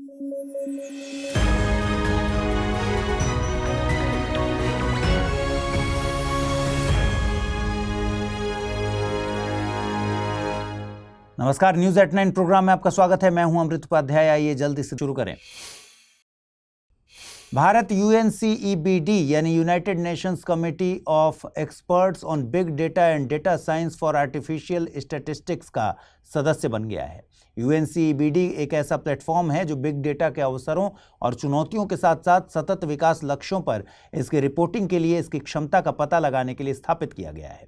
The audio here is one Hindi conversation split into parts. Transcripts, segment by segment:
नमस्कार, न्यूज एट 9 प्रोग्राम में आपका स्वागत है। मैं हूं अमृत उपाध्याय। आइए जल्दी से शुरू करें। भारत UNCEBD यानी United Nations committee of experts on big data and data science for artificial statistics का सदस्य बन गया है। UNCEBD एक ऐसा प्लेटफॉर्म है जो बिग डेटा के अवसरों और चुनौतियों के साथ साथ सतत विकास लक्ष्यों पर इसकी रिपोर्टिंग के लिए इसकी क्षमता का पता लगाने के लिए स्थापित किया गया है।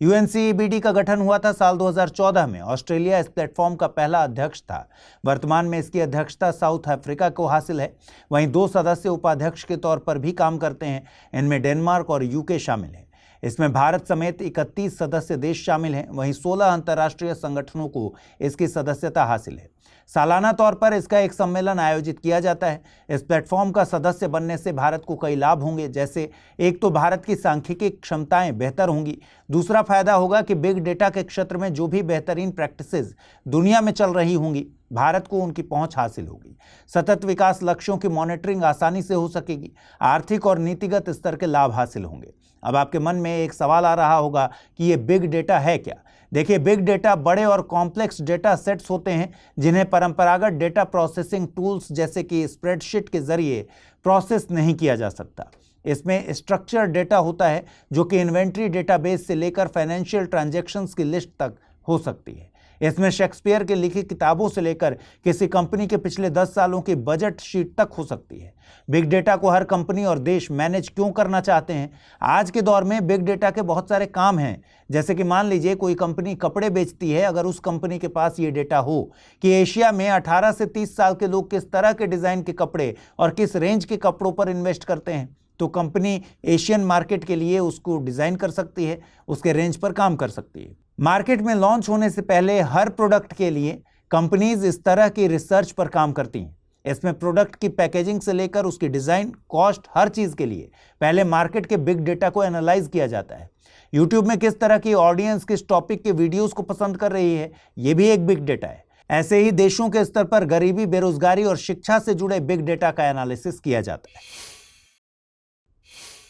UNCEBD का गठन हुआ था साल 2014 में। ऑस्ट्रेलिया इस प्लेटफॉर्म का पहला अध्यक्ष था। वर्तमान में इसकी अध्यक्षता साउथ अफ्रीका को हासिल है। वहीं 2 सदस्य उपाध्यक्ष के तौर पर भी काम करते हैं। इनमें डेनमार्क और UK शामिल हैं। इसमें भारत समेत 31 सदस्य देश शामिल हैं। वहीं 16 अंतर्राष्ट्रीय संगठनों को इसकी सदस्यता हासिल है। सालाना तौर पर इसका एक सम्मेलन आयोजित किया जाता है। इस प्लेटफॉर्म का सदस्य बनने से भारत को कई लाभ होंगे, जैसे एक तो भारत की सांख्यिकी क्षमताएं बेहतर होंगी। दूसरा फायदा होगा कि बिग डेटा के क्षेत्र में जो भी बेहतरीन प्रैक्टिसेस दुनिया में चल रही होंगी, भारत को उनकी पहुंच हासिल होगी। सतत विकास लक्ष्यों की मॉनिटरिंग आसानी से हो सकेगी। आर्थिक और नीतिगत स्तर के लाभ हासिल होंगे। अब आपके मन में एक सवाल आ रहा होगा कि ये बिग डेटा है क्या? देखिए, बिग डेटा बड़े और कॉम्प्लेक्स डेटा सेट्स होते हैं जिन्हें परंपरागत डेटा प्रोसेसिंग टूल्स जैसे कि स्प्रेडशीट के जरिए प्रोसेस नहीं किया जा सकता। इसमें स्ट्रक्चर डेटा होता है जो कि इन्वेंट्री डेटाबेस से लेकर फाइनेंशियल ट्रांजैक्शंस की लिस्ट तक हो सकती है। इसमें शेक्सपियर के लिखी किताबों से लेकर किसी कंपनी के पिछले 10 सालों की बजट शीट तक हो सकती है। बिग डेटा को हर कंपनी और देश मैनेज क्यों करना चाहते हैं? आज के दौर में बिग डेटा के बहुत सारे काम हैं। जैसे कि मान लीजिए कोई कंपनी कपड़े बेचती है। अगर उस कंपनी के पास ये डेटा हो कि एशिया में 18 से 30 साल के लोग किस तरह के डिज़ाइन के कपड़े और किस रेंज के कपड़ों पर इन्वेस्ट करते हैं, तो कंपनी एशियन मार्केट के लिए उसको डिज़ाइन कर सकती है, उसके रेंज पर काम कर सकती है। मार्केट में लॉन्च होने से पहले हर प्रोडक्ट के लिए कंपनीज इस तरह की रिसर्च पर काम करती हैं। इसमें प्रोडक्ट की पैकेजिंग से लेकर उसकी डिज़ाइन, कॉस्ट, हर चीज़ के लिए पहले मार्केट के बिग डेटा को एनालाइज किया जाता है। यूट्यूब में किस तरह की ऑडियंस किस टॉपिक के वीडियोज़ को पसंद कर रही है, ये भी एक बिग डेटा है। ऐसे ही देशों के स्तर पर गरीबी, बेरोजगारी और शिक्षा से जुड़े बिग डेटा का एनालिसिस किया जाता है।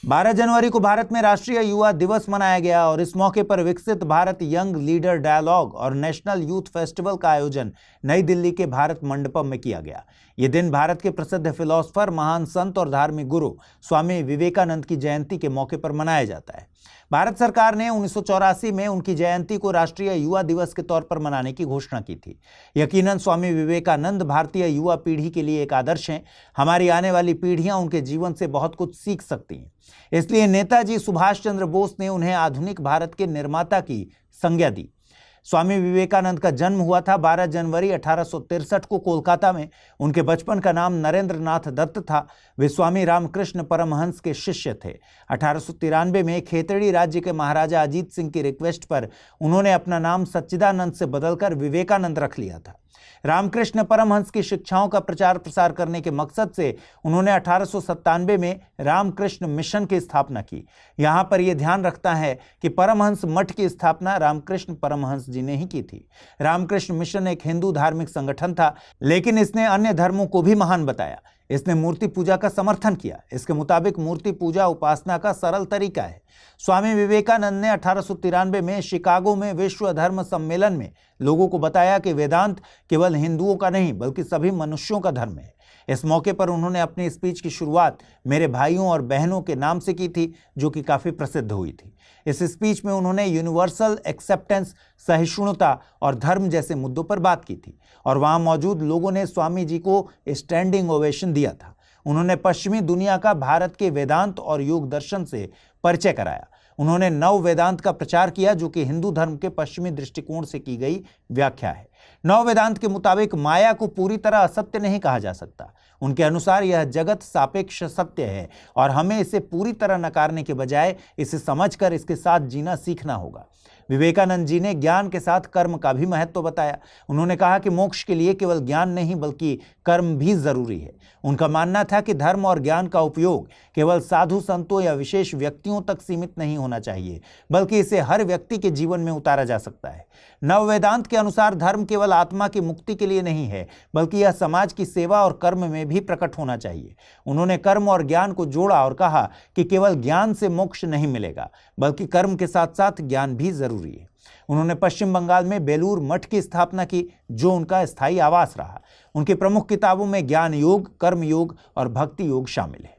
12 जनवरी को भारत में राष्ट्रीय युवा दिवस मनाया गया और इस मौके पर विकसित भारत यंग लीडर डायलॉग और नेशनल यूथ फेस्टिवल का आयोजन नई दिल्ली के भारत मंडपम में किया गया। ये दिन भारत के प्रसिद्ध फिलोसफर, महान संत और धार्मिक गुरु स्वामी विवेकानंद की जयंती के मौके पर मनाया जाता है। भारत सरकार ने 1984 में उनकी जयंती को राष्ट्रीय युवा दिवस के तौर पर मनाने की घोषणा की थी। यकीनन स्वामी विवेकानंद भारतीय युवा पीढ़ी के लिए एक आदर्श हैं। हमारी आने वाली पीढ़ियां उनके जीवन से बहुत कुछ सीख सकती हैं। इसलिए नेताजी सुभाष चंद्र बोस ने उन्हें आधुनिक भारत के निर्माता की संज्ञा दी। स्वामी विवेकानंद का जन्म हुआ था 12 जनवरी 1863 को कोलकाता में। उनके बचपन का नाम नरेंद्र नाथ दत्त था। वे स्वामी रामकृष्ण परमहंस के शिष्य थे। 1893 में खेतड़ी राज्य के महाराजा अजीत सिंह की रिक्वेस्ट पर उन्होंने अपना नाम सच्चिदानंद से बदलकर विवेकानंद रख लिया था। रामकृष्ण परमहंस की शिक्षाओं का प्रचार प्रसार करने के मकसद से उन्होंने 1897 में रामकृष्ण मिशन की स्थापना की। यहाँ पर यह ध्यान रखता है कि परमहंस मठ की स्थापना रामकृष्ण परमहंस जी ने ही की थी। रामकृष्ण मिशन एक हिंदू धार्मिक संगठन था, लेकिन इसने अन्य धर्मों को भी महान बताया। इसने मूर्ति पूजा का समर्थन किया। इसके मुताबिक मूर्ति पूजा उपासना का सरल तरीका है। स्वामी विवेकानंद ने 1893 में शिकागो में विश्व धर्म सम्मेलन में लोगों को बताया कि वेदांत केवल हिंदुओं का नहीं बल्कि सभी मनुष्यों का धर्म है। इस मौके पर उन्होंने अपनी स्पीच की शुरुआत मेरे भाइयों और बहनों के नाम से की थी, जो कि काफ़ी प्रसिद्ध हुई थी। इस स्पीच में उन्होंने यूनिवर्सल एक्सेप्टेंस, सहिष्णुता और धर्म जैसे मुद्दों पर बात की थी और वहाँ मौजूद लोगों ने स्वामी जी को स्टैंडिंग ओवेशन दिया था। उन्होंने पश्चिमी दुनिया का भारत के वेदांत और योग दर्शन से परिचय कराया। उन्होंने नव वेदांत का प्रचार किया, जो कि हिंदू धर्म के पश्चिमी दृष्टिकोण से की गई व्याख्या है। नव वेदांत के मुताबिक माया को पूरी तरह असत्य नहीं कहा जा सकता। उनके अनुसार यह जगत सापेक्ष सत्य है और हमें इसे पूरी तरह नकारने के बजाय इसे समझकर इसके साथ जीना सीखना होगा। विवेकानंद जी ने ज्ञान के साथ कर्म का भी महत्व बताया। उन्होंने कहा कि मोक्ष के लिए केवल ज्ञान नहीं बल्कि कर्म भी जरूरी है। उनका मानना था कि धर्म और ज्ञान का उपयोग केवल साधु संतों या विशेष व्यक्तियों तक सीमित नहीं होना चाहिए, बल्कि इसे हर व्यक्ति के जीवन में उतारा जा सकता है। नव वेदांत के अनुसार धर्म केवल आत्मा की मुक्ति के लिए नहीं है, बल्कि यह समाज की सेवा और कर्म में भी प्रकट होना चाहिए। उन्होंने कर्म और ज्ञान को जोड़ा और कहा कि केवल ज्ञान से मोक्ष नहीं मिलेगा, बल्कि कर्म के साथ साथ ज्ञान भी जरूरी है। उन्होंने पश्चिम बंगाल में बेलूर मठ की स्थापना की, जो उनका स्थायी आवास रहा। उनकी प्रमुख किताबों में ज्ञान योग, कर्म योग और भक्ति योग शामिल है।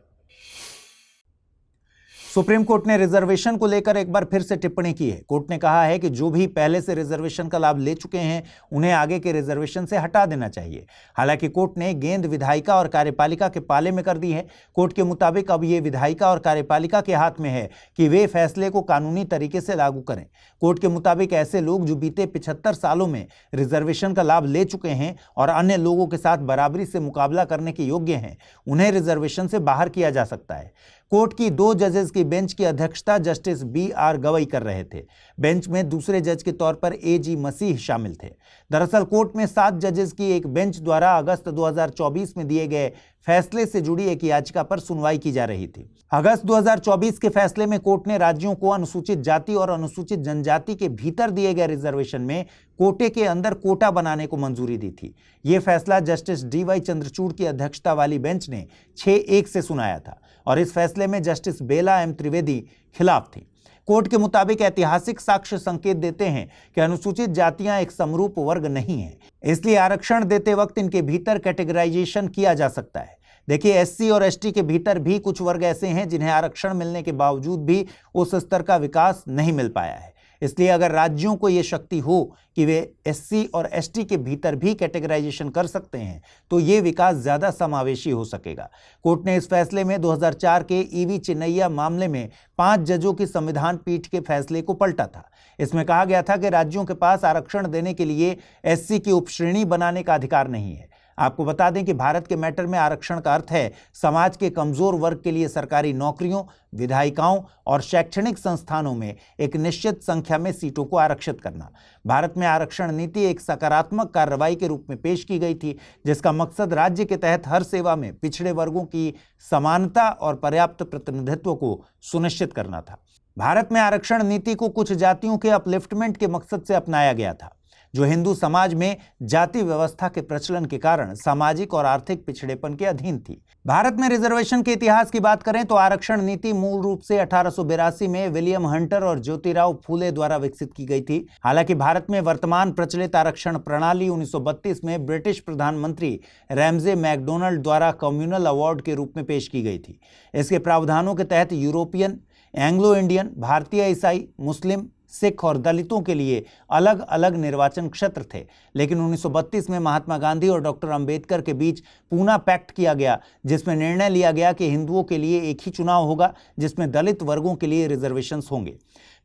सुप्रीम कोर्ट ने रिजर्वेशन को लेकर एक बार फिर से टिप्पणी की है। कोर्ट ने कहा है कि जो भी पहले से रिजर्वेशन का लाभ ले चुके हैं उन्हें आगे के रिजर्वेशन से हटा देना चाहिए। हालांकि कोर्ट ने गेंद विधायिका और कार्यपालिका के पाले में कर दी है। कोर्ट के मुताबिक अब ये विधायिका और कार्यपालिका के हाथ में है कि वे फैसले को कानूनी तरीके से लागू करें। कोर्ट के मुताबिक ऐसे लोग जो बीते 75 सालों में रिजर्वेशन का लाभ ले चुके हैं और अन्य लोगों के साथ बराबरी से मुकाबला करने के योग्य हैं, उन्हें रिजर्वेशन से बाहर किया जा सकता है। कोर्ट की 2 जजेस की बेंच की अध्यक्षता जस्टिस BR गवई कर रहे थे। बेंच में दूसरे जज के तौर पर AG मसीह शामिल थे। दरअसल कोर्ट में 7 जजेस की एक बेंच द्वारा अगस्त 2024 में दिए गए फैसले से जुड़ी एक याचिका पर सुनवाई की जा रही थी। अगस्त 2024 के फैसले में कोर्ट ने राज्यों को अनुसूचित जाति और अनुसूचित जनजाति के भीतर दिए गए रिजर्वेशन में कोटे के अंदर कोटा बनाने को मंजूरी दी थी। यह फैसला जस्टिस DY चंद्रचूड़ की अध्यक्षता वाली बेंच ने 6-1 से सुनाया था और इस फैसले में जस्टिस बेला M त्रिवेदी खिलाफ थी। कोर्ट के मुताबिक ऐतिहासिक साक्ष्य संकेत देते हैं कि अनुसूचित जातियां एक समरूप वर्ग नहीं है, इसलिए आरक्षण देते वक्त इनके भीतर कैटेगराइजेशन किया जा सकता है। देखिए, SC और ST के भीतर भी कुछ वर्ग ऐसे हैं जिन्हें आरक्षण मिलने के बावजूद भी उस स्तर का विकास नहीं मिल पाया है। इसलिए अगर राज्यों को ये शक्ति हो कि वे SC और ST के भीतर भी कैटेगराइजेशन कर सकते हैं, तो ये विकास ज़्यादा समावेशी हो सकेगा। कोर्ट ने इस फैसले में 2004 के EV चिन्नैया मामले में 5 जजों की संविधान पीठ के फैसले को पलटा था। इसमें कहा गया था कि राज्यों के पास आरक्षण देने के लिए SC की उपश्रेणी बनाने का अधिकार नहीं है। आपको बता दें कि भारत के मैटर में आरक्षण का अर्थ है समाज के कमजोर वर्ग के लिए सरकारी नौकरियों, विधायिकाओं और शैक्षणिक संस्थानों में एक निश्चित संख्या में सीटों को आरक्षित करना। भारत में आरक्षण नीति एक सकारात्मक कार्रवाई के रूप में पेश की गई थी, जिसका मकसद राज्य के तहत हर सेवा में पिछड़े वर्गों की समानता और पर्याप्त प्रतिनिधित्व को सुनिश्चित करना था। भारत में आरक्षण नीति को कुछ जातियों के अपलिफ्टमेंट के मकसद से अपनाया गया था, जो हिंदू समाज में जाति व्यवस्था के प्रचलन के कारण सामाजिक और आर्थिक पिछड़ेपन के अधीन थी। भारत में रिजर्वेशन के इतिहास की बात करें तो आरक्षण नीति मूल रूप से 1882 में विलियम हंटर और ज्योतिराव फूले द्वारा विकसित की गई थी। हालांकि भारत में वर्तमान प्रचलित आरक्षण प्रणाली 1932 में ब्रिटिश प्रधानमंत्री रैमजे मैकडोनल्ड द्वारा कम्युनल अवार्ड के रूप में पेश की गई थी। इसके प्रावधानों के तहत यूरोपियन, एंग्लो इंडियन, भारतीय ईसाई, मुस्लिम, सिख और दलितों के लिए अलग अलग निर्वाचन क्षेत्र थे। लेकिन 1932 में महात्मा गांधी और डॉक्टर अंबेडकर के बीच पूना पैक्ट किया गया, जिसमें निर्णय लिया गया कि हिंदुओं के लिए एक ही चुनाव होगा, जिसमें दलित वर्गों के लिए रिजर्वेशंस होंगे।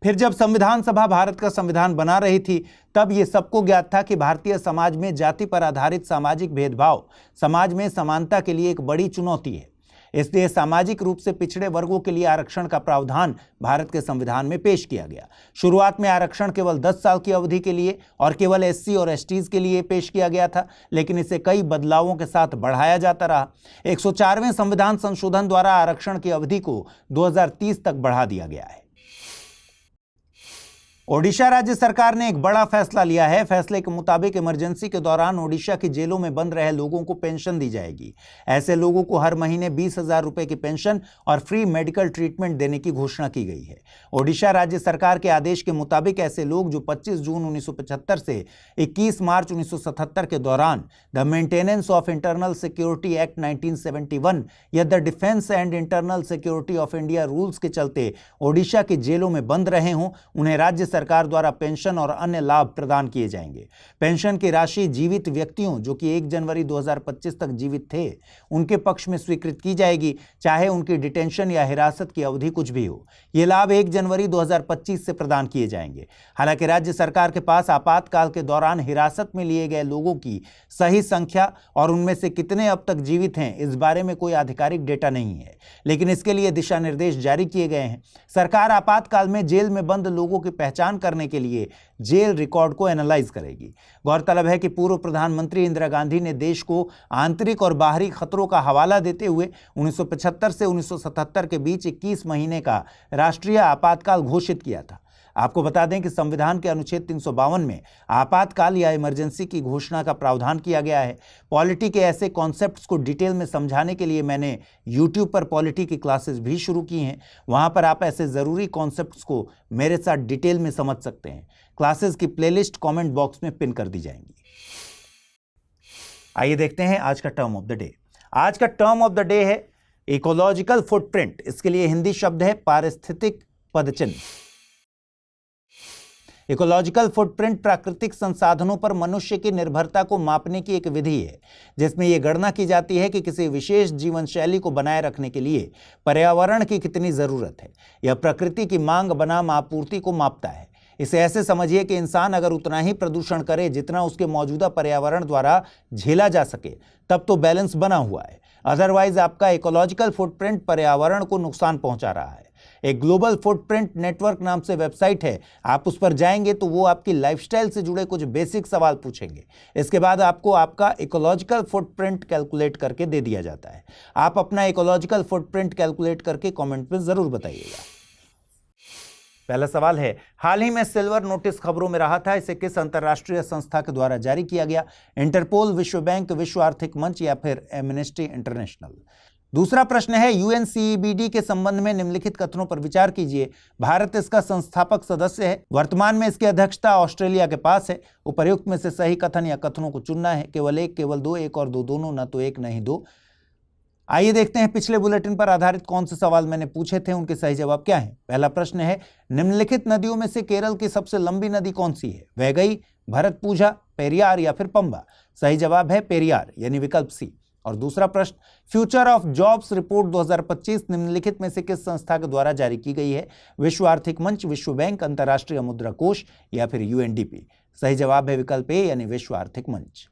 फिर जब संविधान सभा भारत का संविधान बना रही थी, तब ये सबको ज्ञात था कि भारतीय समाज में जाति पर आधारित सामाजिक भेदभाव समाज में समानता के लिए एक बड़ी चुनौती है। इसलिए सामाजिक रूप से पिछड़े वर्गों के लिए आरक्षण का प्रावधान भारत के संविधान में पेश किया गया। शुरुआत में आरक्षण केवल 10 साल की अवधि के लिए और केवल SC और STs के लिए पेश किया गया था, लेकिन इसे कई बदलावों के साथ बढ़ाया जाता रहा। 104वें संविधान संशोधन द्वारा आरक्षण की अवधि को 2030 तक बढ़ा दिया गया है। ओडिशा राज्य सरकार ने एक बड़ा फैसला लिया है। फैसले के मुताबिक इमरजेंसी के दौरान ओडिशा के जेलों में बंद रहे लोगों को पेंशन दी जाएगी। ऐसे लोगों को हर महीने 20,000 रुपए की पेंशन और फ्री मेडिकल ट्रीटमेंट देने की घोषणा की गई है। ओडिशा राज्य सरकार के आदेश के मुताबिक ऐसे लोग जो 25 जून 1975 से 21 मार्च 1977 के दौरान the maintenance of internal security act 1971 या the defence and internal security of India rules के चलते ओडिशा के जेलों में बंद रहे हों, उन्हें राज्य सरकार द्वारा पेंशन और अन्य लाभ प्रदान किए जाएंगे। पेंशन की राशि जीवित व्यक्तियों जो कि 1 जनवरी 2025 तक जीवित थे, उनके पक्ष में स्वीकृत की जाएगी, चाहे उनकी डिटेंशन या हिरासत की अवधि कुछ भी हो। ये लाभ 1 जनवरी 2025 से प्रदान किए जाएंगे। हालांकि राज्य सरकार के पास आपातकाल के दौरान हिरासत में लिए गए लोगों की सही संख्या और उनमें से कितने अब तक जीवित हैं, इस बारे में कोई आधिकारिक डेटा नहीं है, लेकिन इसके लिए दिशा निर्देश जारी किए गए हैं। सरकार आपातकाल में जेल में बंद लोगों की पहचान पहचान करने के लिए जेल रिकॉर्ड को एनालाइज करेगी। गौरतलब है कि पूर्व प्रधानमंत्री इंदिरा गांधी ने देश को आंतरिक और बाहरी खतरों का हवाला देते हुए 1975 से 1977 के बीच 21 महीने का राष्ट्रीय आपातकाल घोषित किया था। आपको बता दें कि संविधान के अनुच्छेद 352 में आपातकाल या इमरजेंसी की घोषणा का प्रावधान किया गया है। पॉलिटी के ऐसे कॉन्सेप्ट्स को डिटेल में समझाने के लिए मैंने YouTube पर पॉलिटी की क्लासेस भी शुरू की हैं। वहां पर आप ऐसे ज़रूरी कॉन्सेप्ट्स को मेरे साथ डिटेल में समझ सकते हैं। क्लासेस की प्लेलिस्ट कमेंट बॉक्स में पिन कर दी जाएंगी। आइए देखते हैं आज का टर्म ऑफ द डे। आज का टर्म ऑफ द डे है इकोलॉजिकल फुटप्रिंट। इसके लिए हिंदी शब्द है पारिस्थितिक पदचिन्ह। इकोलॉजिकल फुटप्रिंट प्राकृतिक संसाधनों पर मनुष्य की निर्भरता को मापने की एक विधि है, जिसमें यह गणना की जाती है कि किसी विशेष जीवन शैली को बनाए रखने के लिए पर्यावरण की कितनी जरूरत है। यह प्रकृति की मांग बनाम आपूर्ति को मापता है। इसे ऐसे समझिए कि इंसान अगर उतना ही प्रदूषण करे जितना उसके मौजूदा पर्यावरण द्वारा झेला जा सके, तब तो बैलेंस बना हुआ है। अदरवाइज आपका इकोलॉजिकल फुटप्रिंट पर्यावरण को नुकसान पहुंचा रहा है। एक ग्लोबल फुटप्रिंट नेटवर्क नाम से वेबसाइट है, आप उस पर जाएंगे तो वो आपकी लाइफस्टाइल से जुड़े कुछ बेसिक सवाल पूछेंगे। इसके बाद आपको आपका इकोलॉजिकल फुटप्रिंट कैलकुलेट करके दे दिया जाता है। आप अपना इकोलॉजिकल फुटप्रिंट कैलकुलेट करके कमेंट में जरूर बताइएगा। पहला सवाल है, हाल ही में सिल्वर नोटिस खबरों में रहा था, इसे किस अंतर्राष्ट्रीय संस्था के द्वारा जारी किया गया? इंटरपोल, विश्व बैंक, विश्व आर्थिक मंच या फिर एमनेस्टी इंटरनेशनल? दूसरा प्रश्न है, यूएनसीईबीडी के संबंध में निम्नलिखित कथनों पर विचार कीजिए। भारत इसका संस्थापक सदस्य है। वर्तमान में इसकी अध्यक्षता ऑस्ट्रेलिया के पास है। उपर्युक्त में से सही कथन या कथनों को चुनना है। केवल एक, केवल दो, एक और दो, दोनों, न तो एक नहीं दो। आइए देखते हैं पिछले बुलेटिन पर आधारित कौन से सवाल मैंने पूछे थे, उनके सही जवाब क्या है। पहला प्रश्न है, निम्नलिखित नदियों में से केरल की सबसे लंबी नदी कौन सी है? वैगई, भरतपूजा, पेरियार या फिर पंबा? सही जवाब है पेरियार, यानी विकल्प सी। और दूसरा प्रश्न, फ्यूचर ऑफ जॉब्स रिपोर्ट 2025 निम्नलिखित में से किस संस्था के द्वारा जारी की गई है? विश्व आर्थिक मंच, विश्व बैंक, अंतर्राष्ट्रीय मुद्रा कोष या फिर यूएनडीपी? सही जवाब है विकल्प ए, यानी विश्व आर्थिक मंच।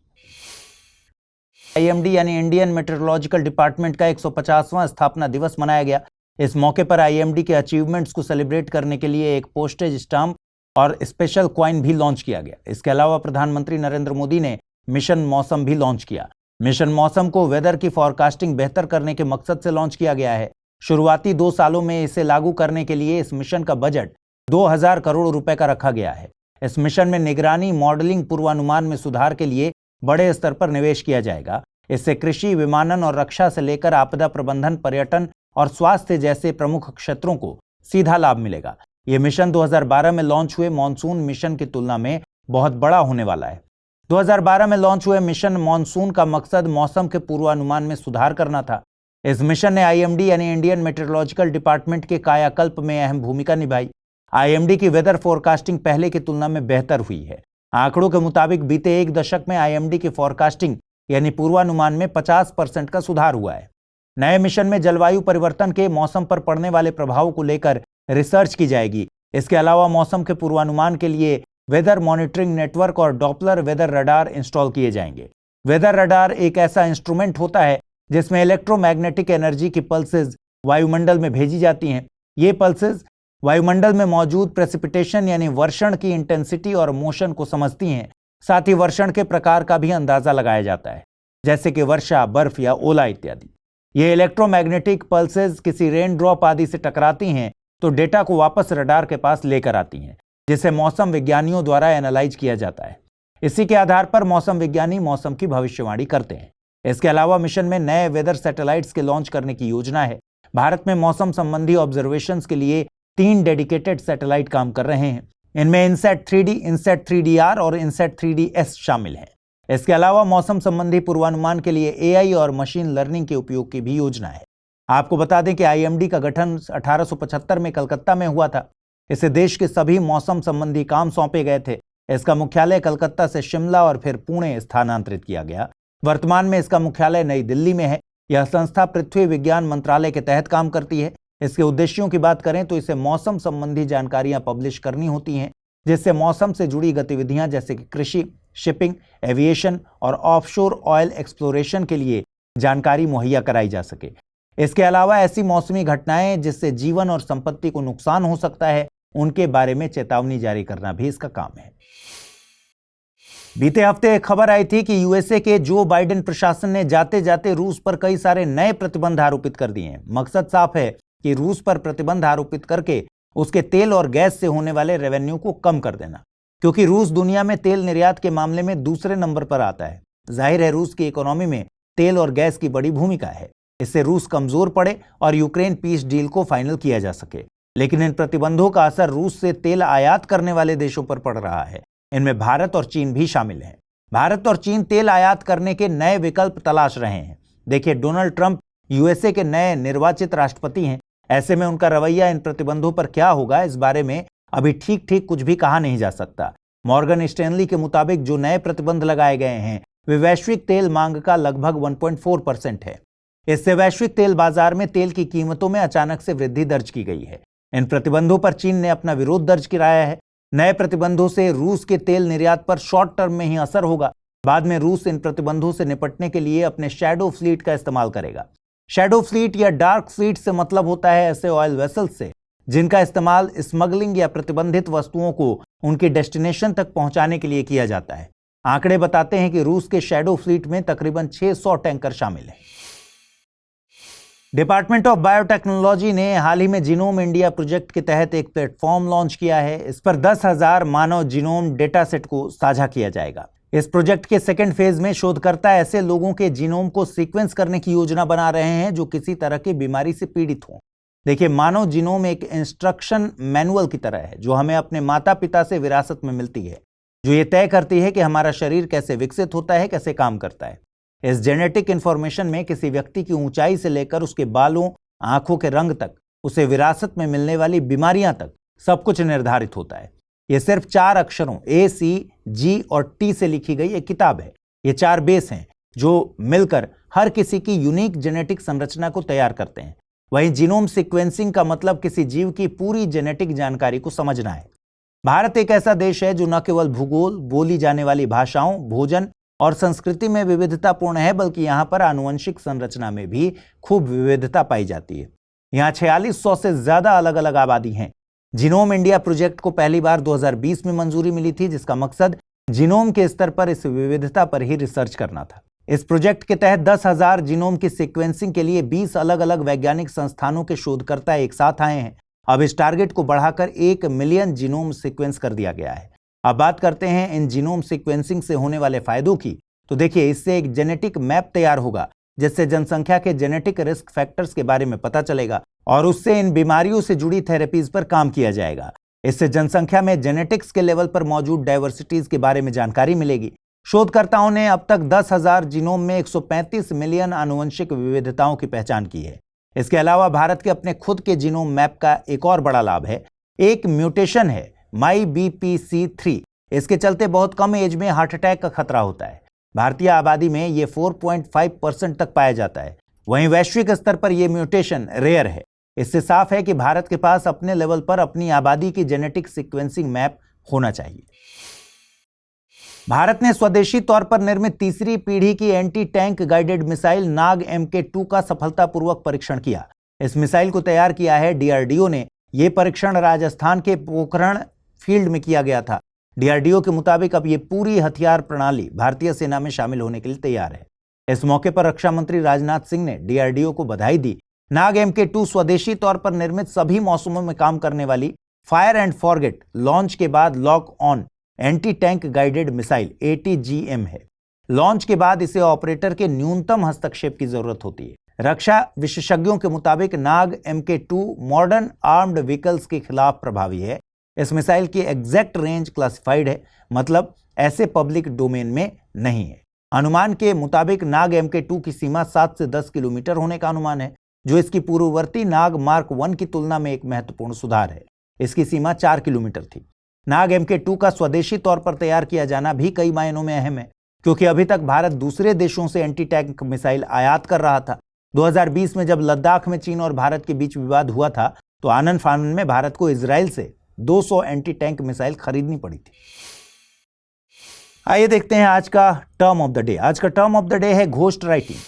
आईएमडी यानी इंडियन मेट्रोलॉजिकल डिपार्टमेंट का 150वां स्थापना दिवस मनाया गया। इस मौके पर आईएमडी के अचीवमेंट्स को सेलिब्रेट करने के लिए एक पोस्टेज स्टाम्प और स्पेशल कॉइन भी लॉन्च किया गया। इसके अलावा प्रधानमंत्री नरेंद्र मोदी ने मिशन मौसम भी लॉन्च किया। मिशन मौसम को वेदर की फॉरकास्टिंग बेहतर करने के मकसद से लॉन्च किया गया है। शुरुआती 2 सालों में इसे लागू करने के लिए इस मिशन का बजट 2000 करोड़ रुपए का रखा गया है। इस मिशन में निगरानी, मॉडलिंग, पूर्वानुमान में सुधार के लिए बड़े स्तर पर निवेश किया जाएगा। इससे कृषि, विमानन और रक्षा से लेकर आपदा प्रबंधन, पर्यटन और स्वास्थ्य जैसे प्रमुख क्षेत्रों को सीधा लाभ मिलेगा। यह मिशन 2012 में लॉन्च हुए मॉनसून मिशन की तुलना में बहुत बड़ा होने वाला है। 2012 में लॉन्च हुए मिशन मॉनसून का मकसद मौसम के पूर्वानुमान में सुधार करना था। इस मिशन ने आईएमडी यानी इंडियन मेट्रोलॉजिकल डिपार्टमेंट के कायाकल्प में अहम भूमिका निभाई। आईएमडी की वेदर फोरकास्टिंग पहले की तुलना में बेहतर हुई है। आंकड़ों के मुताबिक बीते 1 दशक में आईएमडी की फोरकास्टिंग यानी पूर्वानुमान में 50% का सुधार हुआ है। नए मिशन में जलवायु परिवर्तन के मौसम पर पड़ने वाले प्रभाव को लेकर रिसर्च की जाएगी। इसके अलावा मौसम के पूर्वानुमान के लिए वेदर मॉनिटरिंग नेटवर्क और डॉपलर वेदर रडार इंस्टॉल किए जाएंगे। वेदर रडार एक ऐसा इंस्ट्रूमेंट होता है जिसमें इलेक्ट्रोमैग्नेटिक एनर्जी की पल्सेस वायुमंडल में भेजी जाती हैं। ये पल्सेस वायुमंडल में मौजूद प्रेसिपिटेशन यानी वर्षण की इंटेंसिटी और मोशन को समझती हैं। साथ ही वर्षण के प्रकार का भी अंदाजा लगाया जाता है, जैसे कि वर्षा, बर्फ या ओला इत्यादि। ये इलेक्ट्रोमैग्नेटिक पल्सेस किसी रेन ड्रॉप आदि से टकराती हैं तो डेटा को वापस रडार के पास लेकर आती हैं, जिसे मौसम विज्ञानियों द्वारा एनालाइज किया जाता है। इसी के आधार पर मौसम विज्ञानी मौसम की भविष्यवाणी करते हैं। इसके अलावा मिशन में नए वेदर सैटेलाइट्स के लॉन्च करने की योजना है। भारत में मौसम संबंधी ऑब्जर्वेशंस के लिए 3 डेडिकेटेड सैटेलाइट काम कर रहे हैं। इनमें इनसैट 3D, इनसैट 3DR और इनसैट 3DS शामिल हैं। इसके अलावा मौसम संबंधी पूर्वानुमान के लिए AI और मशीन लर्निंग के उपयोग की भी योजना है। आपको बता दें कि आईएमडी का गठन 1875 में कलकत्ता में हुआ था। इसे देश के सभी मौसम संबंधी काम सौंपे गए थे। इसका मुख्यालय कलकत्ता से शिमला और फिर पुणे स्थानांतरित किया गया। वर्तमान में इसका मुख्यालय नई दिल्ली में है। यह संस्था पृथ्वी विज्ञान मंत्रालय के तहत काम करती है। इसके उद्देश्यों की बात करें तो इसे मौसम संबंधी जानकारियां पब्लिश करनी होती हैं, जिससे मौसम से जुड़ी गतिविधियां जैसे कि कृषि, शिपिंग, एविएशन और ऑफशोर ऑयल एक्सप्लोरेशन के लिए जानकारी मुहैया कराई जा सके। इसके अलावा ऐसी मौसमी घटनाएं जिससे जीवन और संपत्ति को नुकसान हो सकता है उनके बारे में चेतावनी जारी करना भी इसका काम है। बीते हफ्ते एक खबर आई थी कि यूएसए के जो बाइडेन प्रशासन ने जाते जाते रूस पर कई सारे नए प्रतिबंध आरोपित कर दिए हैं। मकसद साफ है कि रूस पर प्रतिबंध आरोपित करके उसके तेल और गैस से होने वाले रेवेन्यू को कम कर देना, क्योंकि रूस दुनिया में तेल निर्यात के मामले में दूसरे नंबर पर आता है। जाहिर है रूस की इकोनॉमी में तेल और गैस की बड़ी भूमिका है। इससे रूस कमजोर पड़े और यूक्रेन पीस डील को फाइनल किया जा सके। लेकिन इन प्रतिबंधों का असर रूस से तेल आयात करने वाले देशों पर पड़ रहा है। इनमें भारत और चीन भी शामिल हैं। भारत और चीन तेल आयात करने के नए विकल्प तलाश रहे हैं। देखिए, डोनाल्ड ट्रंप यूएसए के नए निर्वाचित राष्ट्रपति हैं। ऐसे में उनका रवैया इन प्रतिबंधों पर क्या होगा, इस बारे में अभी ठीक ठीक कुछ भी कहा नहीं जा सकता। मॉर्गन स्टैनली के मुताबिक जो नए प्रतिबंध लगाए गए हैं वे वैश्विक तेल मांग का लगभग 1.4% है। इससे वैश्विक तेल बाजार में तेल की कीमतों में अचानक से वृद्धि दर्ज की गई है। इन प्रतिबंधों पर चीन ने अपना विरोध दर्ज कराया है। नए प्रतिबंधों से रूस के तेल निर्यात पर शॉर्ट टर्म में ही असर होगा। बाद में रूस इन प्रतिबंधों से निपटने के लिए अपने शैडो फ्लीट का इस्तेमाल करेगा। शैडो फ्लीट या डार्क फ्लीट से मतलब होता है ऐसे ऑयल वेसल्स से जिनका इस्तेमाल स्मगलिंग या प्रतिबंधित वस्तुओं को उनके डेस्टिनेशन तक पहुंचाने के लिए किया जाता है। आंकड़े बताते हैं कि रूस के शैडो फ्लीट में तकरीबन 600 टैंकर शामिल हैं। डिपार्टमेंट ऑफ बायोटेक्नोलॉजी ने हाल ही में जीनोम इंडिया प्रोजेक्ट के तहत एक प्लेटफॉर्म लॉन्च किया है। इस पर 10,000 मानव जीनोम डेटा सेट को साझा किया जाएगा। इस प्रोजेक्ट के सेकेंड फेज में शोधकर्ता ऐसे लोगों के जीनोम को सीक्वेंस करने की योजना बना रहे हैं जो किसी तरह की बीमारी से पीड़ित हों। देखिए, मानव जीनोम एक इंस्ट्रक्शन मैनुअल की तरह है जो हमें अपने माता पिता से विरासत में मिलती है, जो ये तय करती है कि हमारा शरीर कैसे विकसित होता है, कैसे काम करता है। इस जेनेटिक इंफॉर्मेशन में किसी व्यक्ति की ऊंचाई से लेकर उसके बालों, आंखों के रंग तक, उसे विरासत में मिलने वाली बीमारियां तक सब कुछ निर्धारित होता है। यह सिर्फ 4 अक्षरों ACG और T से लिखी गई एक किताब है। ये 4 बेस हैं जो मिलकर हर किसी की यूनिक जेनेटिक संरचना को तैयार करते हैं। वहीं जीनोम सीक्वेंसिंग का मतलब किसी जीव की पूरी जेनेटिक जानकारी को समझना है। भारत एक ऐसा देश है जो न केवल भूगोल, बोली जाने वाली भाषाओं, भोजन और संस्कृति में विविधतापूर्ण है, बल्कि यहाँ पर आनुवंशिक संरचना में भी खूब विविधता पाई जाती है। यहाँ 4600 से ज्यादा अलग अलग आबादी हैं। जीनोम इंडिया प्रोजेक्ट को पहली बार 2020 में मंजूरी मिली थी, जिसका मकसद जीनोम के स्तर पर इस विविधता पर ही रिसर्च करना था। इस प्रोजेक्ट के तहत 10,000 जीनोम की सीक्वेंसिंग के लिए 20 अलग अलग वैज्ञानिक संस्थानों के शोधकर्ता एक साथ आए हैं। अब इस टारगेट को बढ़ाकर 1 मिलियन जीनोम सीक्वेंस कर दिया गया है। अब बात करते हैं इन जीनोम सीक्वेंसिंग से होने वाले फायदों की। तो देखिए, इससे एक जेनेटिक मैप तैयार होगा जिससे जनसंख्या के जेनेटिक रिस्क फैक्टर्स के बारे में पता चलेगा और उससे इन बीमारियों से जुड़ी थेरेपीज पर काम किया जाएगा। इससे जनसंख्या में जेनेटिक्स के लेवल पर मौजूद डाइवर्सिटीज के बारे में जानकारी मिलेगी। शोधकर्ताओं ने अब तक 10,000 जीनोम में 135 मिलियन आनुवंशिक विविधताओं की पहचान की है। इसके अलावा भारत के अपने खुद के जीनोम मैप का एक और बड़ा लाभ है। एक म्यूटेशन है MYBPC3। इसके चलते बहुत कम एज में हार्ट अटैक का खतरा होता है। भारतीय आबादी में ये 4.5% तक पाया जाता है। वहीं वैश्विक स्तर पर यह म्यूटेशन रेयर है। इससे साफ है कि भारत के पास अपने लेवल पर अपनी आबादी की जेनेटिक सीक्वेंसिंग मैप होना चाहिए। भारत ने स्वदेशी तौर पर निर्मित तीसरी पीढ़ी की एंटी टैंक गाइडेड मिसाइल नाग MK2 का सफलतापूर्वक परीक्षण किया। इस मिसाइल को तैयार किया है DRDO ने। यह परीक्षण राजस्थान के पोखरण फील्ड में किया गया था। DRDO के मुताबिक अब ये पूरी हथियार प्रणाली भारतीय सेना में शामिल होने के लिए तैयार है। इस मौके पर रक्षा मंत्री राजनाथ सिंह ने DRDO को बधाई दी। नाग MK2 स्वदेशी तौर पर निर्मित सभी मौसमों में काम करने वाली फायर एंड फॉरगेट लॉन्च के बाद lock on anti tank guided missile ATGM है। लॉन्च के बाद इसे ऑपरेटर के न्यूनतम हस्तक्षेप की जरूरत होती है। रक्षा विशेषज्ञों के मुताबिक नाग MK2 मॉडर्न आर्म्ड व्हीकल्स के खिलाफ प्रभावी है। इस मिसाइल की एग्जैक्ट रेंज क्लासिफाइड है, मतलब ऐसे पब्लिक डोमेन में नहीं है। अनुमान के मुताबिक नाग MK2 की सीमा 7 से 10 किलोमीटर होने का अनुमान है, जो इसकी पूर्ववर्ती नाग मार्क 1 की तुलना में एक महत्वपूर्ण सुधार है। इसकी सीमा 4 किलोमीटर थी। नाग MK2 का स्वदेशी तौर पर तैयार किया जाना भी कई मायनों में अहम है, क्योंकि अभी तक भारत दूसरे देशों से एंटी टैंक मिसाइल आयात कर रहा था। 2020 में जब लद्दाख में चीन और भारत के बीच विवाद हुआ था, तो आनन फानन में भारत को इजराइल से 200 एंटी टैंक मिसाइल खरीदनी पड़ी थी। आइए देखते हैं आज का टर्म ऑफ द डे। आज का टर्म ऑफ द डे है घोस्ट राइटिंग।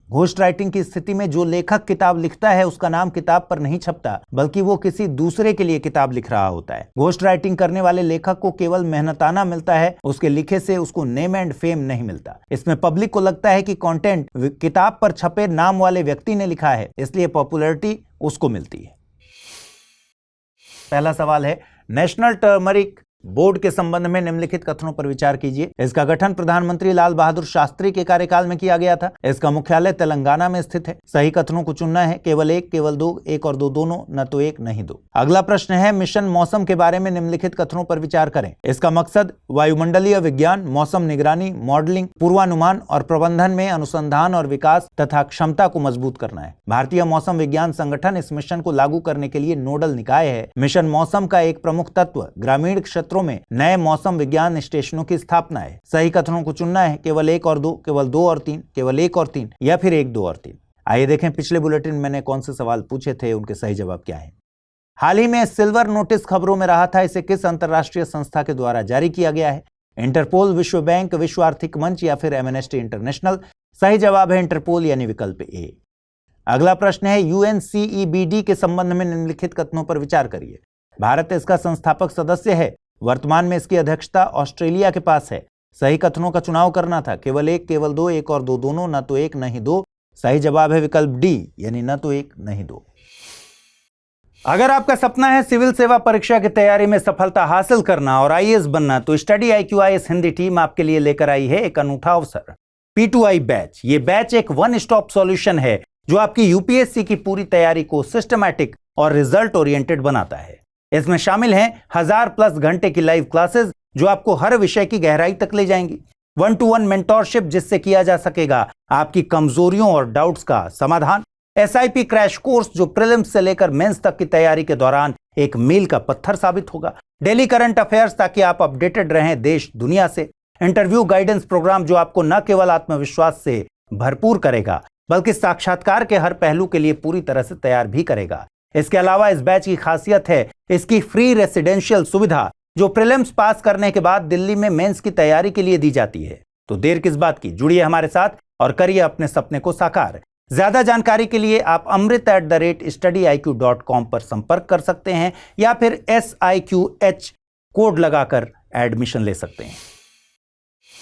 घोस्ट राइटिंग की स्थिति में जो लेखक किताब लिखता है उसका नाम किताब पर नहीं छपता, बल्कि वो किसी दूसरे के लिए किताब लिख रहा होता है। घोस्ट राइटिंग करने वाले लेखक को केवल मेहनताना मिलता है, उसके लिखे से उसको नेम एंड फेम नहीं मिलता। इसमें पब्लिक को लगता है कि कंटेंट किताब पर छपे नाम वाले व्यक्ति ने लिखा है, इसलिए पॉपुलैरिटी उसको मिलती है। पहला सवाल है, नेशनल टर्मरिक बोर्ड के संबंध में निम्नलिखित कथनों पर विचार कीजिए। इसका गठन प्रधानमंत्री लाल बहादुर शास्त्री के कार्यकाल में किया गया था। इसका मुख्यालय तेलंगाना में स्थित है। सही कथनों को चुनना है, केवल एक, केवल दो, एक और दो दोनों, न तो एक नहीं दो। अगला प्रश्न है, मिशन मौसम के बारे में निम्नलिखित कथनों पर विचार करें। इसका मकसद वायुमंडलीय विज्ञान, मौसम निगरानी, मॉडलिंग, पूर्वानुमान और प्रबंधन में अनुसंधान और विकास तथा क्षमता को मजबूत करना है। भारतीय मौसम विज्ञान संगठन इस मिशन को लागू करने के लिए नोडल निकाय है। मिशन मौसम का एक प्रमुख तत्व ग्रामीण क्षेत्रों में नए मौसम विज्ञान स्टेशनों की स्थापना है। सही कथनों को चुनना है, केवल एक और दो, केवल दो और तीन, केवल एक और तीन, या फिर एक, दो और तीन। आइए देखें पिछले बुलेटिन में मैंने कौन से सवाल पूछे थे, उनके सही जवाब क्या है। हाल ही में सिल्वर नोटिस खबरों में रहा था, इसे किस अंतरराष्ट्रीय संस्था के द्वारा जारी किया गया है? इंटरपोल, विश्व बैंक, विश्व आर्थिक मंच या फिर एमनेस्टी इंटरनेशनल? सही जवाब है इंटरपोल यानी विकल्प ए। अगला प्रश्न है, यूएनसीईबीडी के संबंध में निम्नलिखित कथनों पर विचार करिए। भारत इसका संस्थापक सदस्य है। वर्तमान में इसकी अध्यक्षता ऑस्ट्रेलिया के पास है। सही कथनों का चुनाव करना था, केवल एक, केवल दो, एक और दो दोनों, न तो एक नहीं दो। सही जवाब है विकल्प डी यानी न तो एक नहीं दो। अगर आपका सपना है सिविल सेवा परीक्षा की तैयारी में सफलता हासिल करना और आईएएस बनना, तो study IQ IAS Hindi team आपके लिए लेकर आई है एक अनूठा अवसर, P2I बैच। ये बैच एक वन स्टॉप सॉल्यूशन है जो आपकी यूपीएससी की पूरी तैयारी को सिस्टमैटिक और रिजल्ट ओरिएंटेड बनाता है। इसमें शामिल हैं 1000+ घंटे की लाइव क्लासेस जो आपको हर विषय की गहराई तक ले जाएंगी। 1-to-1 मेंटोरशिप जिससे किया जा सकेगा आपकी कमजोरियों और डाउट्स का समाधान। SIP क्रैश कोर्स जो प्रीलिम्स से लेकर मेंस तक की तैयारी के दौरान एक मील का पत्थर साबित होगा। डेली करंट अफेयर्स ताकि आप अपडेटेड रहें देश दुनिया से। इंटरव्यू गाइडेंस प्रोग्राम जो आपको न केवल आत्मविश्वास से भरपूर करेगा बल्कि साक्षात्कार के हर पहलू के लिए पूरी तरह से तैयार भी करेगा। इसके अलावा इस बैच की खासियत है इसकी फ्री रेसिडेंशियल सुविधा जो प्रीलिम्स पास करने के बाद दिल्ली में मेंस की तैयारी के लिए दी जाती है। तो देर किस बात की, जुड़िए हमारे साथ और करिए अपने सपने को साकार। ज्यादा जानकारी के लिए आप amrit@studiiq.com पर संपर्क कर सकते हैं या फिर SIQH कोड लगाकर एडमिशन ले सकते हैं।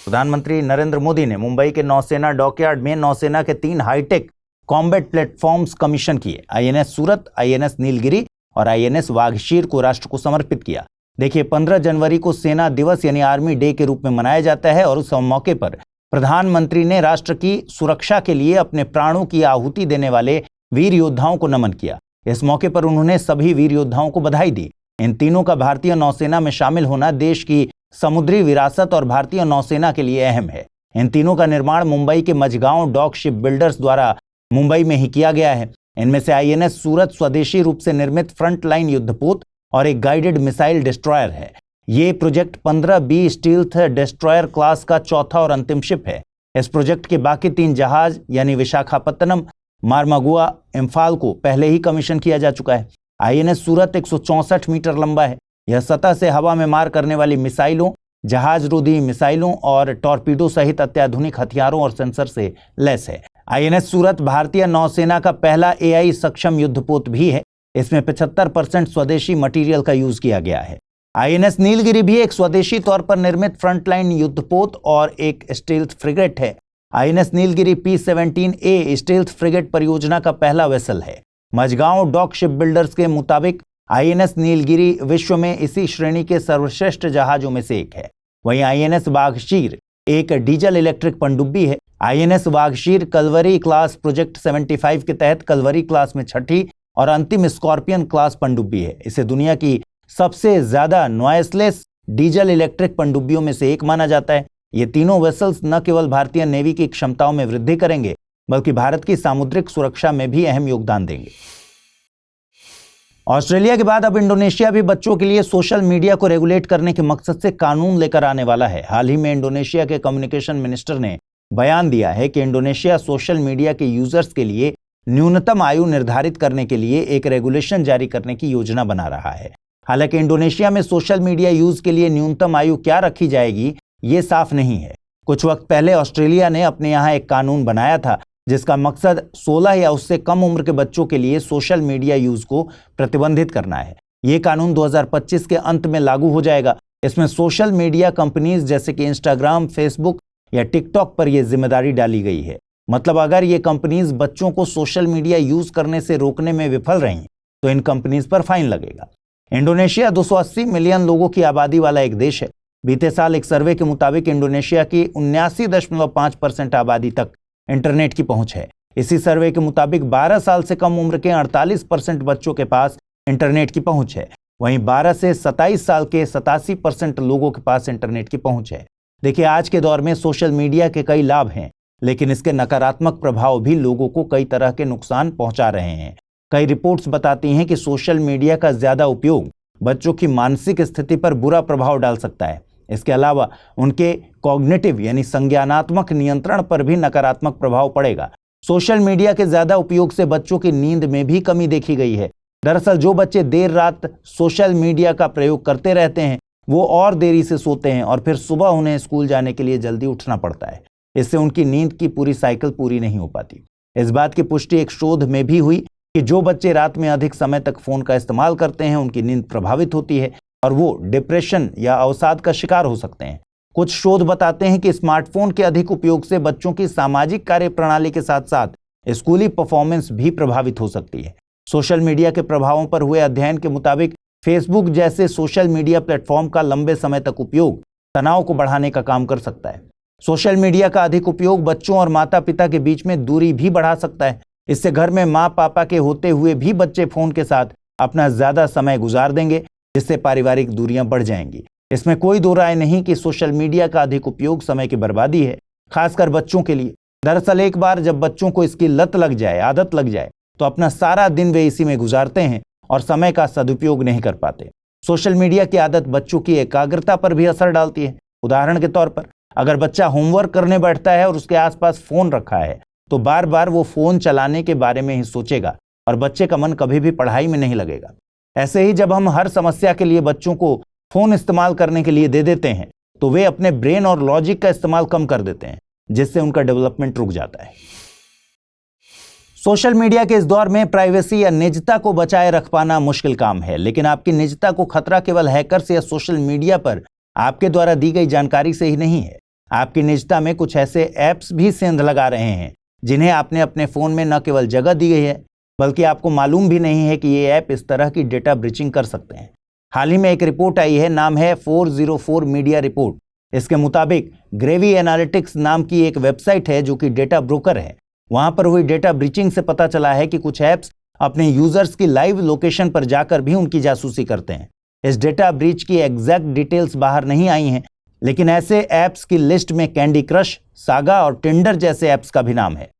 प्रधानमंत्री नरेंद्र मोदी ने मुंबई के नौसेना डॉकयार्ड में नौसेना के 3 हाईटेक कॉम्बैट प्लेटफॉर्म्स कमीशन किए। INS सूरत, INS नीलगिरी और INS वाघशीर को राष्ट्र को समर्पित किया। देखिए 15 जनवरी को सेना दिवस यानी आर्मी डे के रूप में मनाया जाता है और उस मौके पर प्रधानमंत्री ने राष्ट्र की सुरक्षा के लिए अपने प्राणों की आहुति देने वाले वीर योद्धाओं को नमन किया। इस मौके पर उन्होंने सभी वीर योद्धाओं को बधाई दी। इन तीनों का भारतीय नौसेना में शामिल होना देश की समुद्री विरासत और भारतीय नौसेना के लिए अहम है। इन तीनों का निर्माण मुंबई के मझगांव डॉक शिप बिल्डर्स द्वारा मुंबई में ही किया गया है। इनमें से INS सूरत स्वदेशी रूप से निर्मित फ्रंट लाइन युद्धपोत और एक गाइडेड मिसाइल डिस्ट्रॉयर है। ये project 15B stealth destroyer class का चौथा और अंतिम शिप है। इस प्रोजेक्ट के बाकी 3 जहाज यानी विशाखापत्तनम, मारमागुआ, इम्फाल को पहले ही कमीशन किया जा चुका है। INS सूरत 164 मीटर लंबा है। यह सतह से हवा में मार करने वाली मिसाइलों, जहाज रोधी मिसाइलों और टॉर्पीडो सहित अत्याधुनिक हथियारों और सेंसर से लैस है। INS सूरत भारतीय नौसेना का पहला AI सक्षम युद्धपोत भी है। इसमें 75% स्वदेशी मटेरियल का यूज किया गया है। INS नीलगिरी भी एक स्वदेशी तौर पर निर्मित फ्रंटलाइन युद्धपोत और एक स्टील्थ फ्रिगेट है। INS Nilgiri P-17A stealth frigate परियोजना का पहला वेसल है। मझगांव डॉक शिप बिल्डर्स के मुताबिक INS नीलगिरी विश्व में इसी श्रेणी के सर्वश्रेष्ठ जहाजों में से एक है। वहीं INS वाघशीर एक डीजल इलेक्ट्रिक पनडुब्बी है। INS Vaghsheer Kalvari class project 75 के तहत कलवरी क्लास में छठी और अंतिम स्कॉर्पियन क्लास पनडुब्बी है। इसे दुनिया की सबसे ज्यादा नॉइसलेस डीजल इलेक्ट्रिक पनडुब्बियों में से एक माना जाता है। ये तीनों वेसल्स न केवल भारतीय नेवी की क्षमताओं में वृद्धि करेंगे बल्कि भारत की सामुद्रिक सुरक्षा में भी अहम योगदान देंगे। ऑस्ट्रेलिया के बाद अब इंडोनेशिया भी बच्चों के लिए सोशल मीडिया को रेगुलेट करने के मकसद से कानून लेकर आने वाला है। हाल ही में इंडोनेशिया के कम्युनिकेशन मिनिस्टर ने बयान दिया है कि इंडोनेशिया सोशल मीडिया के यूजर्स के लिए न्यूनतम आयु निर्धारित करने के लिए एक रेगुलेशन जारी करने की योजना बना रहा है। हालांकि इंडोनेशिया में सोशल मीडिया यूज के लिए न्यूनतम आयु क्या रखी जाएगी ये साफ नहीं है। कुछ वक्त पहले ऑस्ट्रेलिया ने अपने यहाँ एक कानून बनाया था जिसका मकसद 16 या उससे कम उम्र के बच्चों के लिए सोशल मीडिया यूज को प्रतिबंधित करना है। ये कानून 2025 के अंत में लागू हो जाएगा। इसमें सोशल मीडिया कंपनीज जैसे कि इंस्टाग्राम, फेसबुक या टिकटॉक पर यह जिम्मेदारी डाली गई है। मतलब अगर ये कंपनीज बच्चों को सोशल मीडिया यूज करने से रोकने में विफल रही तो इन कंपनीज पर फाइन लगेगा। इंडोनेशिया 280 मिलियन लोगों की आबादी वाला एक देश है। बीते साल एक सर्वे के मुताबिक इंडोनेशिया की 79.5% आबादी तक इंटरनेट की पहुंच है। इसी सर्वे के मुताबिक 12 साल से कम उम्र के 48% बच्चों के पास इंटरनेट की पहुंच है। वहीं 12 से 27 साल के 87% लोगों के पास इंटरनेट की पहुंच है। देखिए, आज के दौर में सोशल मीडिया के कई लाभ हैं, लेकिन इसके नकारात्मक प्रभाव भी लोगों को कई तरह के नुकसान पहुंचा रहे हैं। कई रिपोर्ट्स बताती हैं कि सोशल मीडिया का ज्यादा उपयोग बच्चों की मानसिक स्थिति पर बुरा प्रभाव डाल सकता है। इसके अलावा उनके कॉग्निटिव यानी संज्ञानात्मक नियंत्रण पर भी नकारात्मक प्रभाव पड़ेगा। सोशल मीडिया के ज्यादा उपयोग से बच्चों की नींद में भी कमी देखी गई है। दरअसल जो बच्चे देर रात सोशल मीडिया का प्रयोग करते रहते हैं वो और देरी से सोते हैं और फिर सुबह उन्हें स्कूल जाने के लिए जल्दी उठना पड़ता है। इससे उनकी नींद की पूरी साइकिल पूरी नहीं हो पाती। इस बात की पुष्टि एक शोध में भी हुई कि जो बच्चे रात में अधिक समय तक फोन का इस्तेमाल करते हैं उनकी नींद प्रभावित होती है और वो डिप्रेशन या अवसाद का शिकार हो सकते हैं। कुछ शोध बताते हैं कि स्मार्टफोन के अधिक उपयोग से बच्चों की सामाजिक कार्य प्रणाली के साथ साथ स्कूली परफॉर्मेंस भी प्रभावित हो सकती है। सोशल मीडिया के प्रभावों पर हुए अध्ययन के मुताबिक फेसबुक जैसे सोशल मीडिया प्लेटफॉर्म का लंबे समय तक उपयोग तनाव को बढ़ाने का काम कर सकता है। सोशल मीडिया का अधिक उपयोग बच्चों और माता पिता के बीच में दूरी भी बढ़ा सकता है। इससे घर में माँ पापा के होते हुए भी बच्चे फोन के साथ अपना ज्यादा समय गुजार देंगे, जिससे पारिवारिक दूरियां बढ़ जाएंगी। इसमें कोई दो राय नहीं कि सोशल मीडिया का अधिक उपयोग समय की बर्बादी है, खासकर बच्चों के लिए। दरअसल एक बार जब बच्चों को इसकी लत लग जाए, आदत लग जाए, तो अपना सारा दिन वे इसी में गुजारते हैं और समय का सदुपयोग नहीं कर पाते। सोशल मीडिया की आदत बच्चों की एकाग्रता पर भी असर डालती है। उदाहरण के तौर पर अगर बच्चा होमवर्क करने बैठता है और उसके आसपास फोन रखा है तो बार बार वो फोन चलाने के बारे में ही सोचेगा और बच्चे का मन कभी भी पढ़ाई में नहीं लगेगा। ऐसे ही जब हम हर समस्या के लिए बच्चों को फोन इस्तेमाल करने के लिए दे देते हैं तो वे अपने ब्रेन और लॉजिक का इस्तेमाल कम कर देते हैं, जिससे उनका डेवलपमेंट रुक जाता है। सोशल मीडिया के इस दौर में प्राइवेसी या निजता को बचाए रख पाना मुश्किल काम है, लेकिन आपकी निजता को खतरा केवल हैकर्स या सोशल मीडिया पर आपके द्वारा दी गई जानकारी से ही नहीं है। आपकी निजता में कुछ ऐसे ऐप्स भी सेंध लगा रहे हैं जिन्हें आपने अपने फोन में न केवल जगह दी गई है बल्कि आपको मालूम भी नहीं है कि ये ऐप इस तरह की डेटा ब्रीचिंग कर सकते हैं। हाल ही में एक रिपोर्ट आई है, नाम है 404 मीडिया रिपोर्ट। इसके मुताबिक ग्रेवी एनालिटिक्स नाम की एक वेबसाइट है जो कि डेटा ब्रोकर है। वहां पर हुई डेटा ब्रीचिंग से पता चला है कि कुछ ऐप्स अपने यूजर्स की लाइव लोकेशन पर जाकर भी उनकी जासूसी करते हैं। इस डेटा ब्रीच की एग्जैक्ट डिटेल्स बाहर नहीं आई हैं, लेकिन ऐसे ऐप्स की लिस्ट में कैंडी क्रश, सागा और टिंडर जैसे ऐप्स का भी नाम है।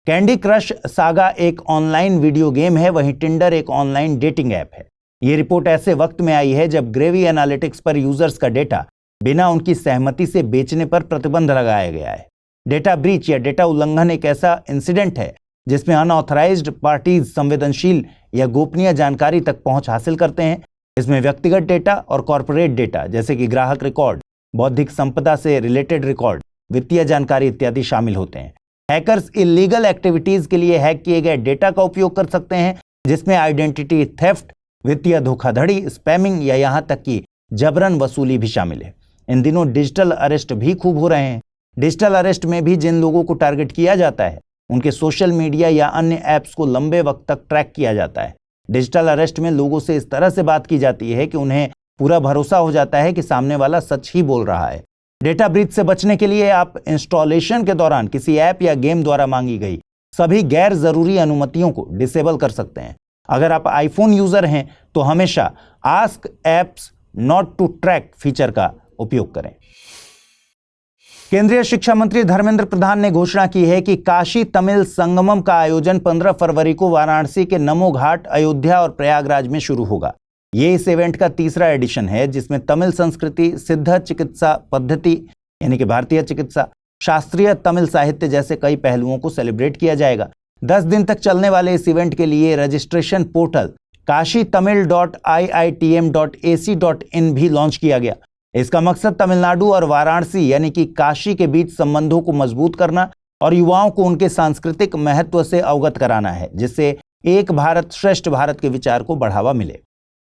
कैंडी क्रश सागा एक ऑनलाइन वीडियो गेम है, वहीं टिंडर एक ऑनलाइन डेटिंग ऐप है। ये रिपोर्ट ऐसे वक्त में आई है जब ग्रेवी एनालिटिक्स पर यूजर्स का डेटा बिना उनकी सहमति से बेचने पर प्रतिबंध लगाया गया है। डेटा ब्रीच या डेटा उल्लंघन एक ऐसा इंसिडेंट है जिसमें अनऑथराइज्ड पार्टीज संवेदनशील या गोपनीय जानकारी तक पहुंच हासिल करते हैं। इसमें व्यक्तिगत डेटा और कॉर्पोरेट डेटा जैसे कि ग्राहक रिकॉर्ड, बौद्धिक संपदा से रिलेटेड रिकॉर्ड, वित्तीय जानकारी इत्यादि शामिल होते हैं। हैकर्स इलीगल एक्टिविटीज के लिए हैक किए गए डेटा का उपयोग कर सकते हैं, जिसमें आइडेंटिटी थेफ्ट, वित्तीय धोखाधड़ी, स्पैमिंग या यहां तक कि जबरन वसूली भी शामिल है। इन दिनों डिजिटल अरेस्ट भी खूब हो रहे हैं। डिजिटल अरेस्ट में भी जिन लोगों को टारगेट किया जाता है उनके सोशल मीडिया या अन्य ऐप्स को लंबे वक्त तक ट्रैक किया जाता है। डिजिटल अरेस्ट में लोगों से इस तरह से बात की जाती है कि उन्हें पूरा भरोसा हो जाता है कि सामने वाला सच ही बोल रहा है। डेटा ब्रीच से बचने के लिए आप इंस्टॉलेशन के दौरान किसी ऐप या गेम द्वारा मांगी गई सभी गैर जरूरी अनुमतियों को डिसेबल कर सकते हैं। अगर आप आईफोन यूजर हैं तो हमेशा ask apps not to track feature का उपयोग करें। केंद्रीय शिक्षा मंत्री धर्मेंद्र प्रधान ने घोषणा की है कि काशी तमिल संगमम का आयोजन 15 फरवरी को वाराणसी के नमो घाट, अयोध्या और प्रयागराज में शुरू होगा। ये इस इवेंट का तीसरा एडिशन है जिसमें तमिल संस्कृति, सिद्ध चिकित्सा पद्धति यानी कि भारतीय चिकित्सा, शास्त्रीय तमिल साहित्य जैसे कई पहलुओं को सेलिब्रेट किया जाएगा। 10 दिन तक चलने वाले इस इवेंट के लिए रजिस्ट्रेशन पोर्टल kashitamil.iitm.ac.in भी लॉन्च किया गया। इसका मकसद तमिलनाडु और वाराणसी यानी कि काशी के बीच संबंधों को मजबूत करना और युवाओं को उनके सांस्कृतिक महत्व से अवगत कराना है, जिससे एक भारत श्रेष्ठ भारत के विचार को बढ़ावा मिले।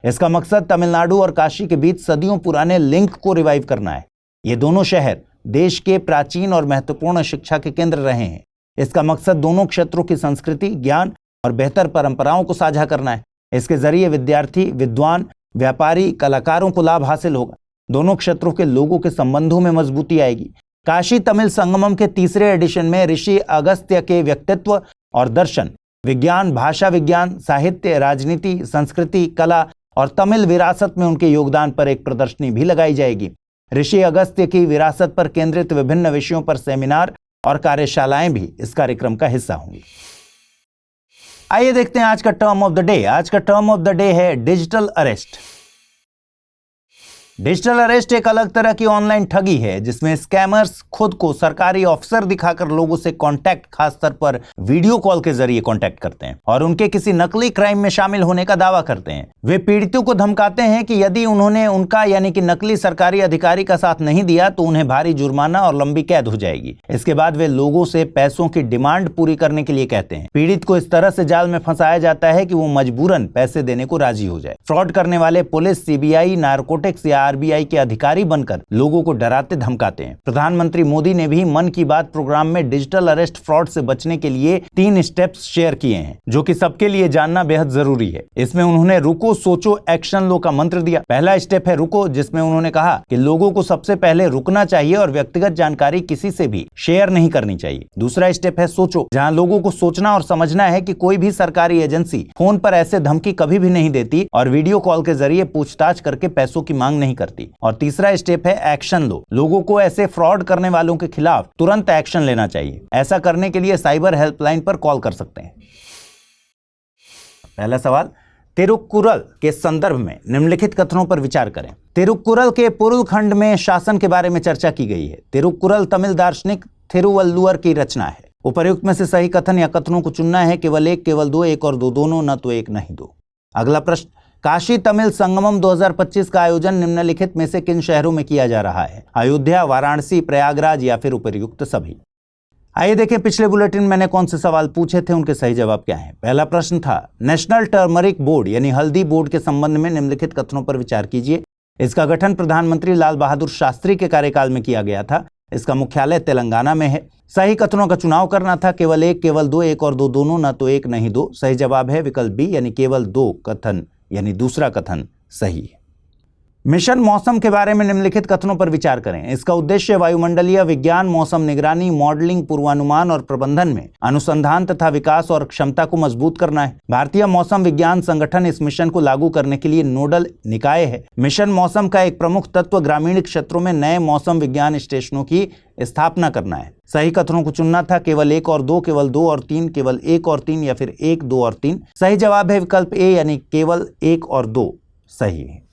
इसका मकसद तमिलनाडु और काशी के बीच सदियों पुराने लिंक को रिवाइव करना है। ये दोनों शहर देश के प्राचीन और महत्वपूर्ण शिक्षा के केंद्र रहे हैं। इसका मकसद दोनों क्षेत्रों की संस्कृति, ज्ञान और बेहतर परंपराओं को साझा करना है। इसके जरिए विद्यार्थी, विद्वान, व्यापारी, कलाकारों को लाभ हासिल होगा। दोनों क्षेत्रों के लोगों के संबंधों में मजबूती आएगी। काशी तमिल संगमम के तीसरे एडिशन में ऋषि अगस्त्य के व्यक्तित्व और दर्शन, विज्ञान, भाषा विज्ञान, साहित्य, राजनीति, संस्कृति, कला और तमिल विरासत में उनके योगदान पर एक प्रदर्शनी भी लगाई जाएगी। ऋषि अगस्त्य की विरासत पर केंद्रित विभिन्न विषयों पर सेमिनार और कार्यशालाएं भी इस कार्यक्रम का हिस्सा होंगी। आइए देखते हैं आज का टर्म ऑफ द डे। आज का टर्म ऑफ द डे है डिजिटल अरेस्ट। डिजिटल अरेस्ट एक अलग तरह की ऑनलाइन ठगी है, जिसमें स्कैमर्स खुद को सरकारी ऑफिसर दिखाकर लोगों से कांटेक्ट, खासतौर पर वीडियो कॉल के जरिए कांटेक्ट करते हैं और उनके किसी नकली क्राइम में शामिल होने का दावा करते हैं। वे पीड़ितों को धमकाते हैं कि यदि उन्होंने उनका यानी कि नकली सरकारी अधिकारी का साथ नहीं दिया तो उन्हें भारी जुर्माना और लंबी कैद हो जाएगी। इसके बाद वे लोगों से पैसों की डिमांड पूरी करने के लिए कहते हैं। पीड़ित को इस तरह से जाल में फंसाया जाता है कि वो मजबूरन पैसे देने को राजी हो जाए। फ्रॉड करने वाले पुलिस, सीबीआई, नारकोटिक्स या आरबीआई के अधिकारी बनकर लोगों को डराते धमकाते हैं। प्रधानमंत्री मोदी ने भी मन की बात प्रोग्राम में डिजिटल अरेस्ट फ्रॉड से बचने के लिए 3 स्टेप्स शेयर किए हैं, जो कि सबके लिए जानना बेहद जरूरी है। इसमें उन्होंने रुको, सोचो, एक्शन लो का मंत्र दिया। पहला स्टेप है रुको, जिसमें उन्होंने कहा कि लोगों को सबसे पहले रुकना चाहिए और व्यक्तिगत जानकारी किसी से भी शेयर नहीं करनी चाहिए। दूसरा स्टेप है सोचो, जहां लोगों को सोचना और समझना है कि कोई भी सरकारी एजेंसी फोन पर ऐसे धमकी कभी भी नहीं देती और वीडियो कॉल के जरिए पूछताछ करके पैसों की मांग नहीं करती। और तीसरा स्टेप है एक्शन लो। लोगों को ऐसे फ्रॉड करने वालों के खिलाफ तुरंत एक्शन लेना चाहिए। ऐसा करने के लिए साइबर हेल्पलाइन पर कॉल कर सकते हैं। पहला सवाल, तिरुक्कुरल के संदर्भ में निम्नलिखित कथनों पर विचार करें। तिरुक्कुरल के पुरुल खंड में शासन के बारे में चर्चा की गई है। तिरुक्कुरल तमिल दार्शनिक थिरुवल्लुवर की रचना है। उपर्युक्त में से सही कथन या कथनों को चुनना है। केवल एक, केवल दो, एक और दो, दोनों, न तो एक नहीं दो। अगला प्रश्न, काशी तमिल संगमम 2025 का आयोजन निम्नलिखित में से किन शहरों में किया जा रहा है? अयोध्या, वाराणसी, प्रयागराज या फिर उपर्युक्त सभी? आइए देखें पिछले बुलेटिन मैंने कौन से सवाल पूछे थे, उनके सही जवाब क्या हैं। पहला प्रश्न था नेशनल टर्मरिक बोर्ड यानी हल्दी बोर्ड के संबंध में निम्नलिखित कथनों पर विचार कीजिए। इसका गठन प्रधानमंत्री लाल बहादुर शास्त्री के कार्यकाल में किया गया था। इसका मुख्यालय तेलंगाना में है। सही कथनों का चुनाव करना था। केवल एक, केवल दो, एक और दो, दोनों, न तो एक नहीं दो। सही जवाब है विकल्प बी यानी केवल दो कथन यानी दूसरा कथन सही है। मिशन मौसम के बारे में निम्नलिखित कथनों पर विचार करें। इसका उद्देश्य वायुमंडलीय विज्ञान, मौसम निगरानी, मॉडलिंग, पूर्वानुमान और प्रबंधन में अनुसंधान तथा विकास और क्षमता को मजबूत करना है। भारतीय मौसम विज्ञान संगठन इस मिशन को लागू करने के लिए नोडल निकाय है। मिशन मौसम का एक प्रमुख तत्व ग्रामीण क्षेत्रों में नए मौसम विज्ञान स्टेशनों की स्थापना करना है। सही कथनों को चुनना था। केवल एक और दो, केवल दो और तीन, केवल एक और तीन या फिर एक, दो और तीन। सही जवाब है विकल्प ए यानी केवल एक और दो सही है।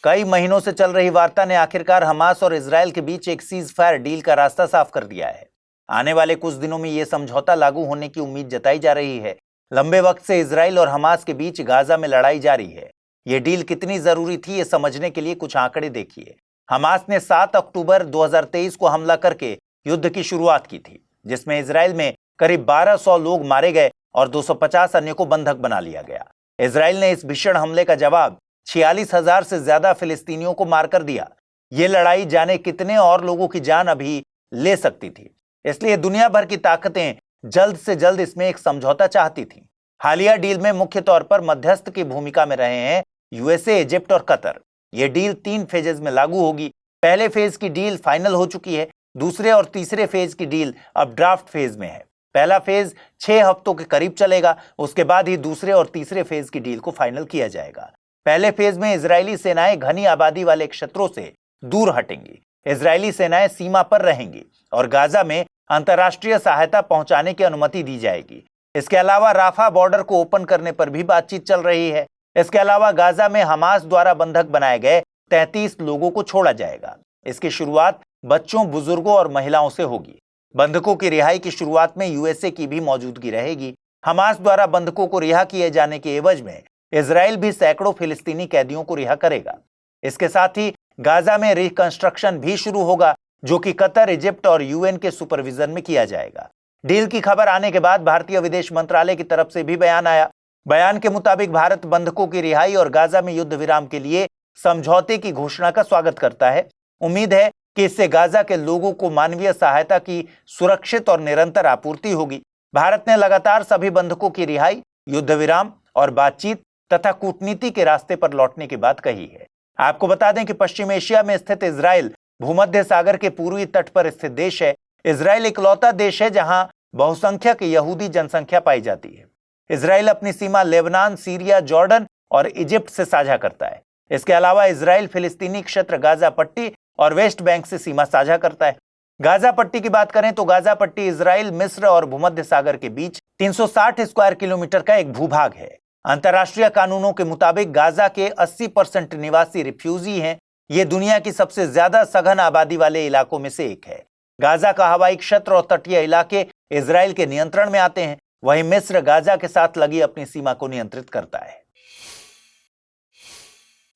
कई महीनों से चल रही वार्ता ने आखिरकार हमास और इजरायल के बीच एक सीज फायर डील का रास्ता साफ कर दिया है। आने वाले कुछ दिनों में यह समझौता लागू होने की उम्मीद जताई जा रही है। लंबे वक्त से इजरायल और हमास के बीच गाजा में लड़ाई जारी है। यह डील कितनी जरूरी थी, ये समझने के लिए कुछ आंकड़े देखिए। हमास ने 7 अक्टूबर 2023 को हमला करके युद्ध की शुरुआत की थी, जिसमें इजरायल में करीब 1200 लोग मारे गए और 250 अन्य को बंधक बना लिया गया। इजरायल ने इस भीषण हमले का जवाब 46,000 से ज्यादा फिलिस्तीनियों को मारकर दिया। ये लड़ाई जाने कितने और लोगों की जान अभी ले सकती थी। इसलिए दुनिया भर की ताकतें जल्द से जल्द इसमें एक समझौता चाहती थी। हालिया डील में मुख्य तौर पर मध्यस्थ की भूमिका में रहे हैं यूएसए, इजिप्ट और कतर। यह डील 3 फेजेस में लागू होगी। पहले फेज की डील फाइनल हो चुकी है। दूसरे और तीसरे फेज की डील अब ड्राफ्ट फेज में है। पहला फेज 6 हफ्तों के करीब चलेगा। उसके बाद ही दूसरे और तीसरे फेज की डील को फाइनल किया जाएगा। पहले फेज में इजरायली सेनाएं घनी आबादी वाले क्षेत्रों से दूर हटेंगी। इजरायली सेनाएं सीमा पर रहेंगी और गाजा में अंतर्राष्ट्रीय सहायता पहुंचाने की अनुमति दी जाएगी। इसके अलावा राफा बॉर्डर को ओपन करने पर भी बातचीत चल रही है। इसके अलावा गाजा में हमास द्वारा बंधक बनाए गए 33 लोगों को छोड़ा जाएगा। इसकी शुरुआत बच्चों, बुजुर्गों और महिलाओं से होगी। बंधकों की रिहाई की शुरुआत में यूएसए की भी मौजूदगी रहेगी। हमास द्वारा बंधकों को रिहा किए जाने के एवज में इजरायल भी सैकड़ों फिलिस्तीनी कैदियों को रिहा करेगा। इसके साथ ही गाजा में रिकंस्ट्रक्शन भी शुरू होगा, जो कि कतर, इजिप्ट और यूएन के सुपरविजन में किया जाएगा। डील की खबर आने के बाद भारतीय विदेश मंत्रालय की तरफ से भी बयान आया। बयान के मुताबिक भारत बंधकों की रिहाई और गाजा में युद्ध विराम के लिए समझौते की घोषणा का स्वागत करता है। उम्मीद है कि इससे गाजा के लोगों को मानवीय सहायता की सुरक्षित और निरंतर आपूर्ति होगी। भारत ने लगातार सभी बंधकों की रिहाई, युद्ध विराम और बातचीत तथा कूटनीति के रास्ते पर लौटने की बात कही है। आपको बता दें कि पश्चिम एशिया में स्थित इजराइल भूमध्य सागर के पूर्वी तट पर स्थित देश है। इजराइल इकलौता देश है जहां बहुसंख्यक यहूदी जनसंख्या पाई जाती है। इजराइल अपनी सीमा लेबनान, सीरिया, जॉर्डन और इजिप्ट से साझा करता है। इसके अलावा इजराइल फिलिस्तीनी क्षेत्र गाजा पट्टी और वेस्ट बैंक से सीमा साझा करता है। गाजा पट्टी की बात करें तो गाजा पट्टी इजराइल, मिस्र और भूमध्य सागर के बीच 360 स्क्वायर किलोमीटर का एक भूभाग है। अंतर्राष्ट्रीय कानूनों के मुताबिक गाजा के 80% निवासी रिफ्यूजी हैं। ये दुनिया की सबसे ज्यादा सघन आबादी वाले इलाकों में से एक है। गाजा का हवाई क्षेत्र और तटीय इलाके इजराइल के नियंत्रण में आते हैं। वहीं मिस्र गाजा के साथ लगी अपनी सीमा को नियंत्रित करता है।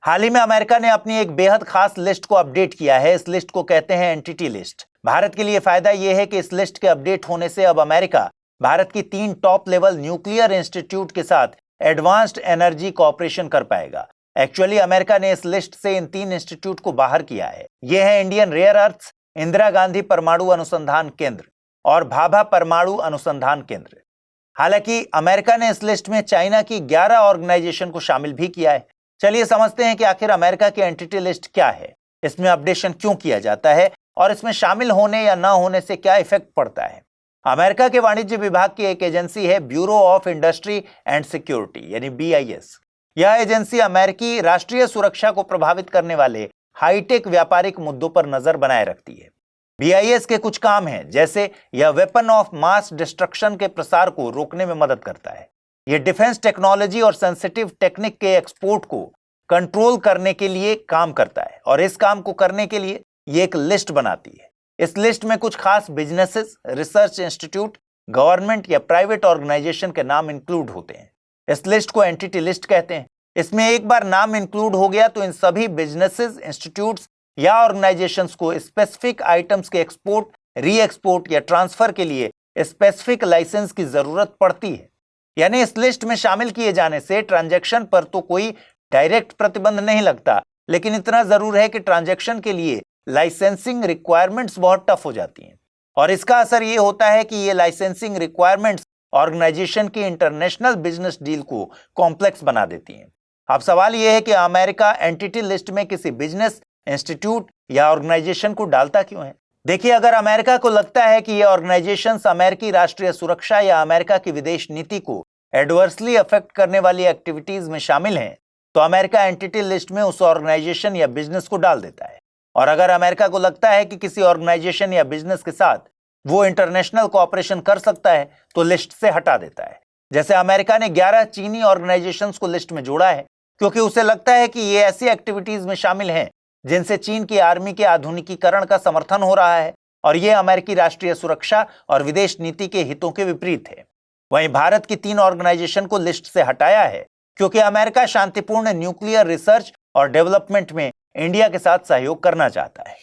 हाल ही में अमेरिका ने अपनी एक बेहद खास लिस्ट को अपडेट किया है। इस लिस्ट को कहते हैं एंटिटी लिस्ट। भारत के लिए फायदा यह है कि इस लिस्ट के अपडेट होने से अब अमेरिका भारत की 3 टॉप लेवल न्यूक्लियर इंस्टीट्यूट के साथ एडवांस्ड एनर्जी कॉपरेशन कर पाएगा। एक्चुअली अमेरिका ने इस लिस्ट से इन 3 इंस्टीट्यूट को बाहर किया है। ये है Indian rare earths, Indira Gandhi परमाणु अनुसंधान केंद्र और भाभा परमाणु अनुसंधान केंद्र। हालांकि अमेरिका ने इस लिस्ट में चाइना की 11 ऑर्गेनाइजेशन को शामिल भी किया है। चलिए समझते हैं कि आखिर अमेरिका की एंटिटी लिस्ट क्या है, इसमें अपडेशन क्यों किया जाता है और इसमें शामिल होने या न होने से क्या इफेक्ट पड़ता है। अमेरिका के वाणिज्य विभाग की एक एजेंसी है bureau of industry and security यानी BIS। यह एजेंसी अमेरिकी राष्ट्रीय सुरक्षा को प्रभावित करने वाले हाईटेक व्यापारिक मुद्दों पर नजर बनाए रखती है। BIS के कुछ काम हैं, जैसे यह वेपन ऑफ मास डिस्ट्रक्शन के प्रसार को रोकने में मदद करता है। यह डिफेंस टेक्नोलॉजी और सेंसिटिव टेक्निक के एक्सपोर्ट को कंट्रोल करने के लिए काम करता है और इस काम को करने के लिए यह एक लिस्ट बनाती है। इस लिस्ट में कुछ खास बिजनेसेस, रिसर्च इंस्टीट्यूट, गवर्नमेंट या प्राइवेट ऑर्गेनाइजेशन के नाम इंक्लूड होते हैं। इस लिस्ट को एंटिटी लिस्ट कहते हैं। इसमें एक बार नाम इंक्लूड हो गया तो इन सभी बिजनेसेस, इंस्टीट्यूट्स या ऑर्गेनाइजेशंस को स्पेसिफिक आइटम्स के एक्सपोर्ट, री एक्सपोर्ट या ट्रांसफर के लिए स्पेसिफिक लाइसेंस की जरूरत पड़ती है। यानी इस लिस्ट में शामिल किए जाने से ट्रांजैक्शन पर तो कोई डायरेक्ट प्रतिबंध नहीं लगता, लेकिन इतना जरूर है कि ट्रांजैक्शन के लिए लाइसेंसिंग रिक्वायरमेंट्स बहुत टफ हो जाती हैं और इसका असर ये होता है कि ये लाइसेंसिंग रिक्वायरमेंट्स ऑर्गेनाइजेशन की इंटरनेशनल बिजनेस डील को कॉम्प्लेक्स बना देती हैं। अब सवाल यह है कि अमेरिका एंटिटी लिस्ट में किसी बिजनेस, इंस्टीट्यूट या ऑर्गेनाइजेशन को डालता क्यों है? देखिए, अगर अमेरिका को लगता है कि ये ऑर्गेनाइजेशंस अमेरिकी राष्ट्रीय सुरक्षा या अमेरिका की विदेश नीति को एडवर्सली अफेक्ट करने वाली एक्टिविटीज में शामिल हैं, तो अमेरिका एंटिटी लिस्ट में उस ऑर्गेनाइजेशन या बिजनेस को डाल देता है। और अगर अमेरिका को लगता है कि किसी ऑर्गेनाइजेशन या बिजनेस के साथ वो इंटरनेशनल कोऑपरेशन कर सकता है, तो लिस्ट से हटा देता है। जैसे अमेरिका ने 11 चीनी ऑर्गेनाइजेशंस को लिस्ट में जोड़ा है क्योंकि उसे लगता है कि ये ऐसी एक्टिविटीज में शामिल हैं जिनसे चीन की आर्मी के आधुनिकीकरण का समर्थन हो रहा है और ये अमेरिकी राष्ट्रीय सुरक्षा और विदेश नीति के हितों के विपरीत है। वहीं भारत की 3 ऑर्गेनाइजेशन को लिस्ट से हटाया है क्योंकि अमेरिका शांतिपूर्ण न्यूक्लियर रिसर्च और डेवलपमेंट में इंडिया के साथ सहयोग करना चाहता है।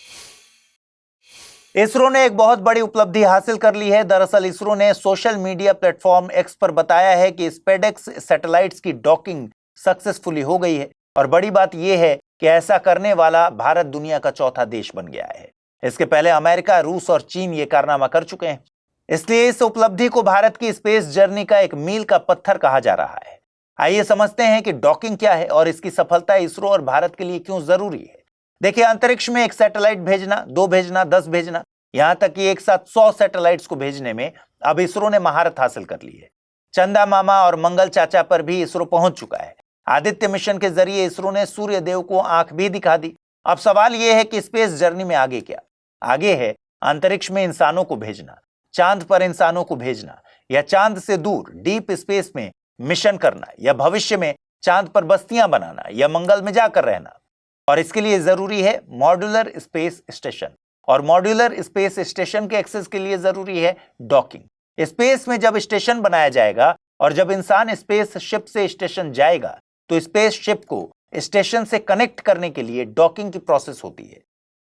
इसरो ने एक बहुत बड़ी उपलब्धि हासिल कर ली है। दरअसल इसरो ने सोशल मीडिया प्लेटफॉर्म एक्स पर बताया है कि स्पेडेक्स सैटेलाइट्स की डॉकिंग सक्सेसफुली हो गई है और बड़ी बात यह है कि ऐसा करने वाला भारत दुनिया का चौथा देश बन गया है। इसके पहले अमेरिका, रूस और चीन ये कारनामा कर चुके हैं। इसलिए इस उपलब्धि को भारत की स्पेस जर्नी का एक मील का पत्थर कहा जा रहा है। आइए समझते हैं कि डॉकिंग क्या है और इसकी सफलता इसरो और भारत के लिए क्यों जरूरी है। देखिए, अंतरिक्ष में एक सैटेलाइट भेजना, 2 भेजना, 10 भेजना, यहां तक कि एक साथ 100 सैटेलाइट्स को भेजने में अब इसरो ने महारत हासिल कर ली है। चंदा मामा और मंगल चाचा पर भी इसरो पहुंच चुका है। आदित्य मिशन के जरिए इसरो ने सूर्य देव को आंख भी दिखा दी। अब सवाल यह है कि स्पेस जर्नी में आगे क्या? आगे है अंतरिक्ष में इंसानों को भेजना, चांद पर इंसानों को भेजना या चांद से दूर डीप स्पेस में मिशन करना या भविष्य में चांद पर बस्तियां बनाना या मंगल में जाकर रहना। और इसके लिए जरूरी है मॉड्यूलर स्पेस स्टेशन और मॉड्यूलर स्पेस स्टेशन के एक्सेस के लिए जरूरी है डॉकिंग। स्पेस में जब स्टेशन बनाया जाएगा और जब इंसान स्पेस शिप से स्टेशन जाएगा तो स्पेस शिप को स्टेशन से कनेक्ट करने के लिए डॉकिंग की प्रोसेस होती है।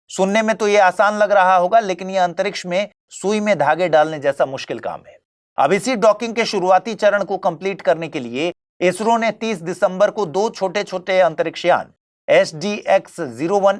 सुनने में तो ये आसान लग रहा होगा, लेकिन ये अंतरिक्ष में सुई में धागे डालने जैसा मुश्किल काम है। अब इसी डॉकिंग के शुरुआती चरण को कंप्लीट करने के लिए इसरो ने 30 दिसंबर को 2 छोटे-छोटे अंतरिक्षयान SDX-01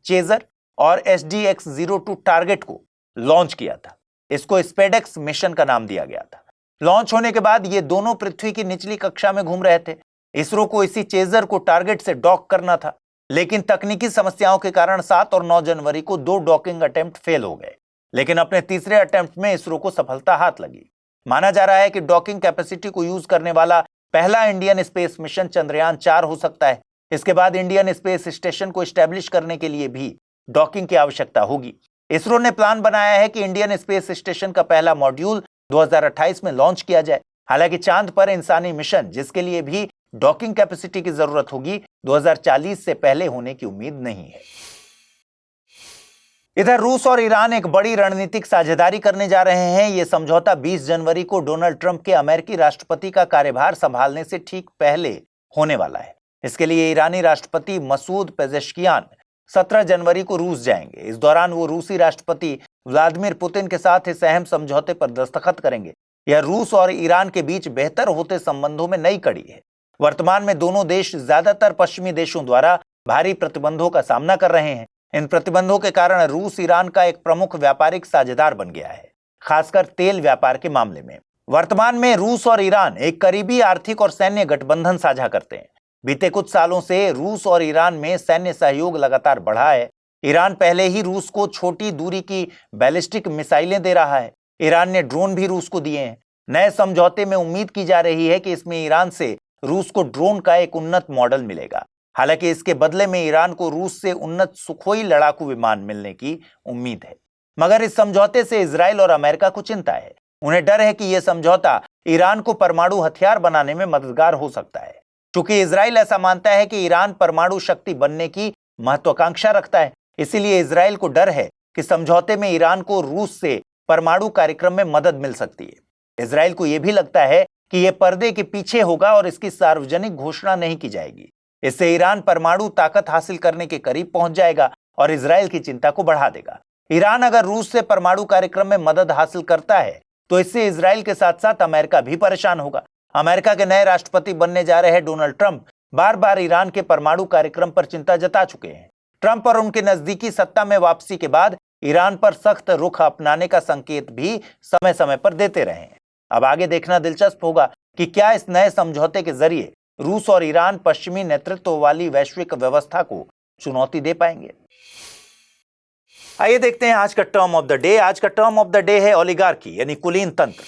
चेजर और SDX-02 टारगेट को लॉन्च किया था। इसको स्पेडेक्स मिशन का नाम दिया गया था। लॉन्च होने के बाद ये दोनों पृथ्वी की निचली कक्षा में घूम रहे थे। इसरो को इसी चेजर को टारगेट से डॉक करना था, लेकिन तकनीकी समस्याओं के कारण 7 और 9 जनवरी को 2 डॉकिंग अटेम्प्ट फेल हो गए। लेकिन अपने तीसरे अटेम्प्ट में इसरो को सफलता हाथ लगी। माना जा रहा है कि डॉकिंग कैपेसिटी को यूज करने वाला पहला इंडियन स्पेस मिशन चंद्रयान 4 हो सकता है। इसके बाद इंडियन स्पेस स्टेशन को एस्टेब्लिश करने के लिए भी डॉकिंग की आवश्यकता होगी। इसरो ने प्लान बनाया है कि इंडियन स्पेस स्टेशन का पहला मॉड्यूल 2028 में लॉन्च किया जाए। हालांकि चांद पर इंसानी मिशन, जिसके लिए भी डॉकिंग कैपेसिटी की जरूरत होगी, 2040 से पहले होने की उम्मीद नहीं है। इधर रूस और ईरान एक बड़ी रणनीतिक साझेदारी करने जा रहे हैं। यह समझौता 20 जनवरी को डोनाल्ड ट्रंप के अमेरिकी राष्ट्रपति का कार्यभार संभालने से ठीक पहले होने वाला है। इसके लिए ईरानी राष्ट्रपति मसूद पेजेश्कियान 17 जनवरी को रूस जाएंगे। इस दौरान वो रूसी राष्ट्रपति व्लादिमीर पुतिन के साथ इस अहम समझौते पर दस्तखत करेंगे। यह रूस और ईरान के बीच बेहतर होते संबंधों में नई कड़ी है। वर्तमान में दोनों देश ज्यादातर पश्चिमी देशों द्वारा भारी प्रतिबंधों का सामना कर रहे हैं। इन प्रतिबंधों के कारण रूस ईरान का एक प्रमुख व्यापारिक साझेदार बन गया है, खासकर तेल व्यापार के मामले में। वर्तमान में रूस और ईरान एक करीबी आर्थिक और सैन्य गठबंधन साझा करते हैं। बीते कुछ सालों से रूस और ईरान में सैन्य सहयोग लगातार बढ़ा है। ईरान पहले ही रूस को छोटी दूरी की बैलिस्टिक मिसाइलें दे रहा है। ईरान ने ड्रोन भी रूस को दिए हैं। नए समझौते में उम्मीद की जा रही है कि इसमें ईरान से रूस को ड्रोन का एक उन्नत मॉडल मिलेगा। हालांकि इसके बदले में ईरान को रूस से उन्नत सुखोई लड़ाकू विमान मिलने की उम्मीद है। मगर इस समझौते से इजराइल और अमेरिका को चिंता है। उन्हें डर है कि यह समझौता ईरान को परमाणु हथियार बनाने में मददगार हो सकता है। चूंकि इजराइल ऐसा मानता है कि ईरान परमाणु शक्ति बनने की महत्वाकांक्षा रखता है, इसीलिए इजराइल को डर है कि समझौते में ईरान को रूस से परमाणु कार्यक्रम में मदद मिल सकती है। इजराइल को यह भी लगता है कि यह पर्दे के पीछे होगा और इसकी सार्वजनिक घोषणा नहीं की जाएगी। इससे ईरान परमाणु ताकत हासिल करने के करीब पहुंच जाएगा और इजराइल की चिंता को बढ़ा देगा। ईरान अगर रूस से परमाणु कार्यक्रम में मदद हासिल करता है तो इससे इजराइल के साथ साथ अमेरिका भी परेशान होगा। अमेरिका के नए राष्ट्रपति बनने जा रहे डोनाल्ड ट्रंप बार बार ईरान के परमाणु कार्यक्रम पर चिंता जता चुके हैं। ट्रंप और उनके नजदीकी सत्ता में वापसी के बाद ईरान पर सख्त रुख अपनाने का संकेत भी समय समय पर देते रहे हैं। अब आगे देखना दिलचस्प होगा कि क्या इस नए समझौते के जरिए रूस और ईरान पश्चिमी नेतृत्व वाली वैश्विक व्यवस्था को चुनौती दे पाएंगे। आइए देखते हैं आज का टर्म ऑफ द डे। आज का टर्म ऑफ द डे है ओलिगार्की, यानी कुलीन तंत्र।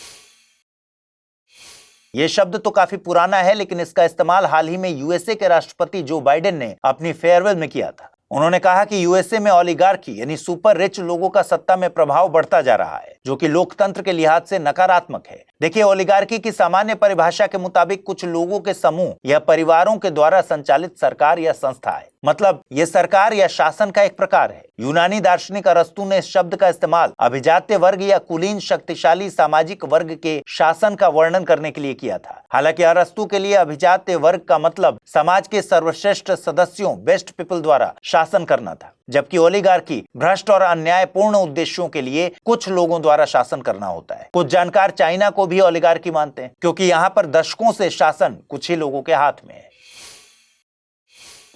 यह शब्द तो काफी पुराना है, लेकिन इसका इस्तेमाल हाल ही में यूएसए के राष्ट्रपति जो बाइडेन ने अपनी फेयरवेल में किया था। उन्होंने कहा कि यूएसए में ओलिगार्की यानी सुपर रिच लोगों का सत्ता में प्रभाव बढ़ता जा रहा है, जो कि लोकतंत्र के लिहाज से नकारात्मक है। देखिए, ओलिगार्की की सामान्य परिभाषा के मुताबिक कुछ लोगों के समूह या परिवारों के द्वारा संचालित सरकार या संस्था है। मतलब ये सरकार या शासन का एक प्रकार है। यूनानी दार्शनिक अरस्तु ने इस शब्द का इस्तेमाल अभिजात्य वर्ग या कुलीन शक्तिशाली सामाजिक वर्ग के शासन का वर्णन करने के लिए किया था। हालांकि अरस्तु के लिए अभिजात्य वर्ग का मतलब समाज के सर्वश्रेष्ठ सदस्यों, बेस्ट पीपल द्वारा शासन करना था, जबकि ओलिगार्की भ्रष्ट और अन्यायपूर्ण उद्देश्यों के लिए कुछ लोगों द्वारा शासन करना होता है। कुछ जानकार चाइना को भी ओलिगार्की मानते हैं, क्योंकि यहाँ पर दशकों से शासन कुछ ही लोगों के हाथ में है।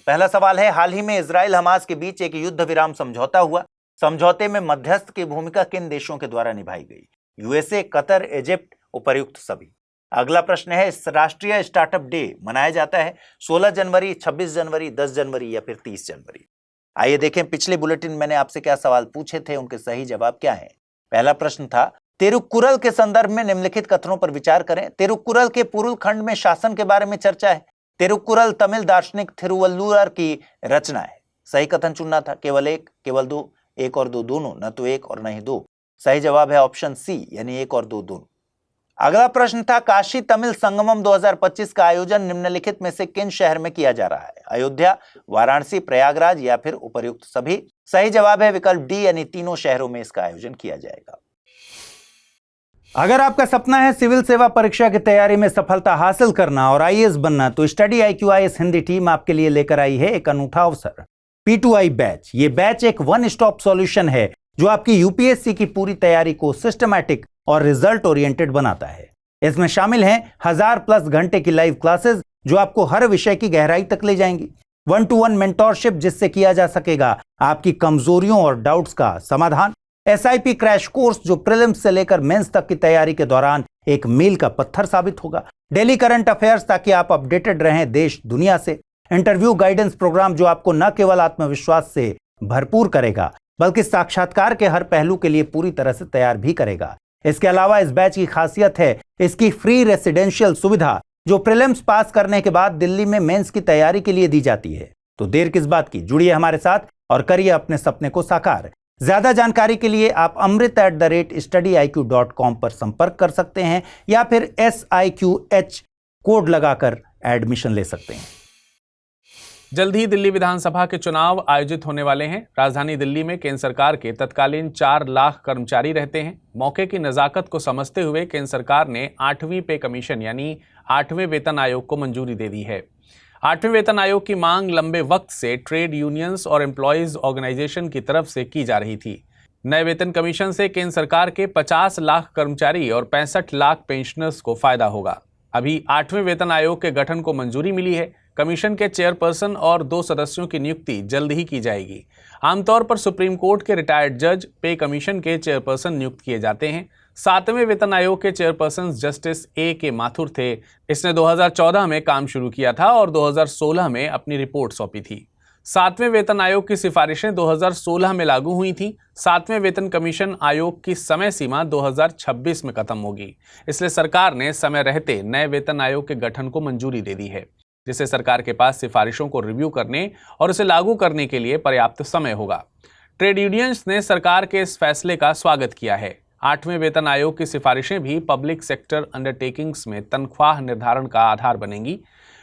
पहला सवाल है, हाल ही में इजराइल हमास के बीच एक युद्ध विराम समझौता हुआ। समझौते में मध्यस्थ की भूमिका किन देशों के द्वारा निभाई गई? यूएसए, कतर, इजिप्ट, उपर्युक्त सभी। अगला प्रश्न है, राष्ट्रीय स्टार्टअप डे मनाया जाता है 16 जनवरी, 26 जनवरी, 10 जनवरी या फिर 30 जनवरी। आइए देखें पिछले बुलेटिन मैंने आपसे क्या सवाल पूछे थे, उनके सही जवाब क्या है। पहला प्रश्न था, तिरुक्कुरल के संदर्भ में निम्नलिखित कथनों पर विचार करें। तिरुक्कुरल के पुरुल खंड में शासन के बारे में चर्चा है। तिरुक्कुरल तमिल दार्शनिक थिरुवल्लुवर की रचना है। सही कथन चुनना था, केवल एक, केवल दो, एक और दो दोनों, न तो एक और न ही दो। सही जवाब है ऑप्शन सी, यानी एक और दो दोनों। अगला प्रश्न था, काशी तमिल संगमम 2025 का आयोजन निम्नलिखित में से किन शहर में किया जा रहा है? अयोध्या, वाराणसी, प्रयागराज या फिर उपर्युक्त सभी। सही जवाब है विकल्प डी, यानी तीनों शहरों में इसका आयोजन किया जाएगा। अगर आपका सपना है सिविल सेवा परीक्षा की तैयारी में सफलता हासिल करना और आईएएस बनना, तो study IQ IAS Hindi team आपके लिए लेकर आई है एक अनूठा अवसर। P2I बैच, ये बैच एक वन स्टॉप सॉल्यूशन है जो आपकी यूपीएससी की पूरी तैयारी को सिस्टमैटिक और रिजल्ट ओरिएंटेड बनाता है। इसमें शामिल हैं 1000+ घंटे की लाइव क्लासेस जो आपको हर विषय की गहराई तक ले जाएंगी, 1-to-1 मेंटोरशिप जिससे किया जा सकेगा आपकी कमजोरियों और डाउट्स का समाधान, SIP क्रैश कोर्स जो प्रीलिम्स से लेकर मेंस तक की तैयारी के दौरान एक मील का पत्थर साबित होगा, डेली करंट अफेयर्स ताकि आप अपडेटेड रहें देश दुनिया से, इंटरव्यू गाइडेंस प्रोग्राम जो आपको न केवल आत्मविश्वास से भरपूर करेगा बल्कि साक्षात्कार के हर पहलू के लिए पूरी तरह से तैयार भी करेगा। इसके अलावा इस बैच की खासियत है इसकी फ्री रेसिडेंशियल सुविधा जो प्रीलिम्स पास करने के बाद दिल्ली में मेंस की तैयारी के लिए दी जाती है। तो देर किस बात की, जुड़िए हमारे साथ और करिए अपने सपने को साकार। ज्यादा जानकारी के लिए आप amrit@studiiq.com पर संपर्क कर सकते हैं या फिर SIQH कोड लगाकर एडमिशन ले सकते हैं। जल्द ही दिल्ली विधानसभा के चुनाव आयोजित होने वाले हैं। राजधानी दिल्ली में केंद्र सरकार के तत्कालीन 4 लाख कर्मचारी रहते हैं। मौके की नजाकत को समझते हुए केंद्र सरकार ने 8वीं पे कमीशन यानी 8वें वेतन आयोग को मंजूरी दे दी है। 8वें वेतन आयोग की मांग लंबे वक्त से ट्रेड यूनियंस और एम्प्लॉयज ऑर्गेनाइजेशन की तरफ से की जा रही थी। नए वेतन कमीशन से केंद्र सरकार के 50 लाख कर्मचारी और 65 लाख पेंशनर्स को फायदा होगा। अभी 8वें वेतन आयोग के गठन को मंजूरी मिली है। कमीशन के चेयरपर्सन और 2 सदस्यों की नियुक्ति जल्द ही की जाएगी। आमतौर पर सुप्रीम कोर्ट के रिटायर्ड जज पे कमीशन के चेयरपर्सन नियुक्त किए जाते हैं। 7वें वेतन आयोग के चेयरपर्सन जस्टिस A.K. माथुर थे। इसने 2014 में काम शुरू किया था और 2016 में अपनी रिपोर्ट सौंपी थी। 7वें वेतन आयोग की सिफारिशें 2016 में लागू हुई थी। 7वें वेतन कमीशन आयोग की समय सीमा 2026 में खत्म होगी, इसलिए सरकार ने समय रहते नए वेतन आयोग के गठन को मंजूरी दे दी है, जिससे सरकार के पास सिफारिशों को रिव्यू करने और उसे लागू करने के लिए पर्याप्त समय होगा। ट्रेड यूनियंस ने सरकार के इस फैसले का स्वागत किया है। 8वें वेतन आयोग की सिफारिशें भी पब्लिक सेक्टर अंडरटेकिंग्स में तनख्वाह निर्धारण का आधार बनेंगी।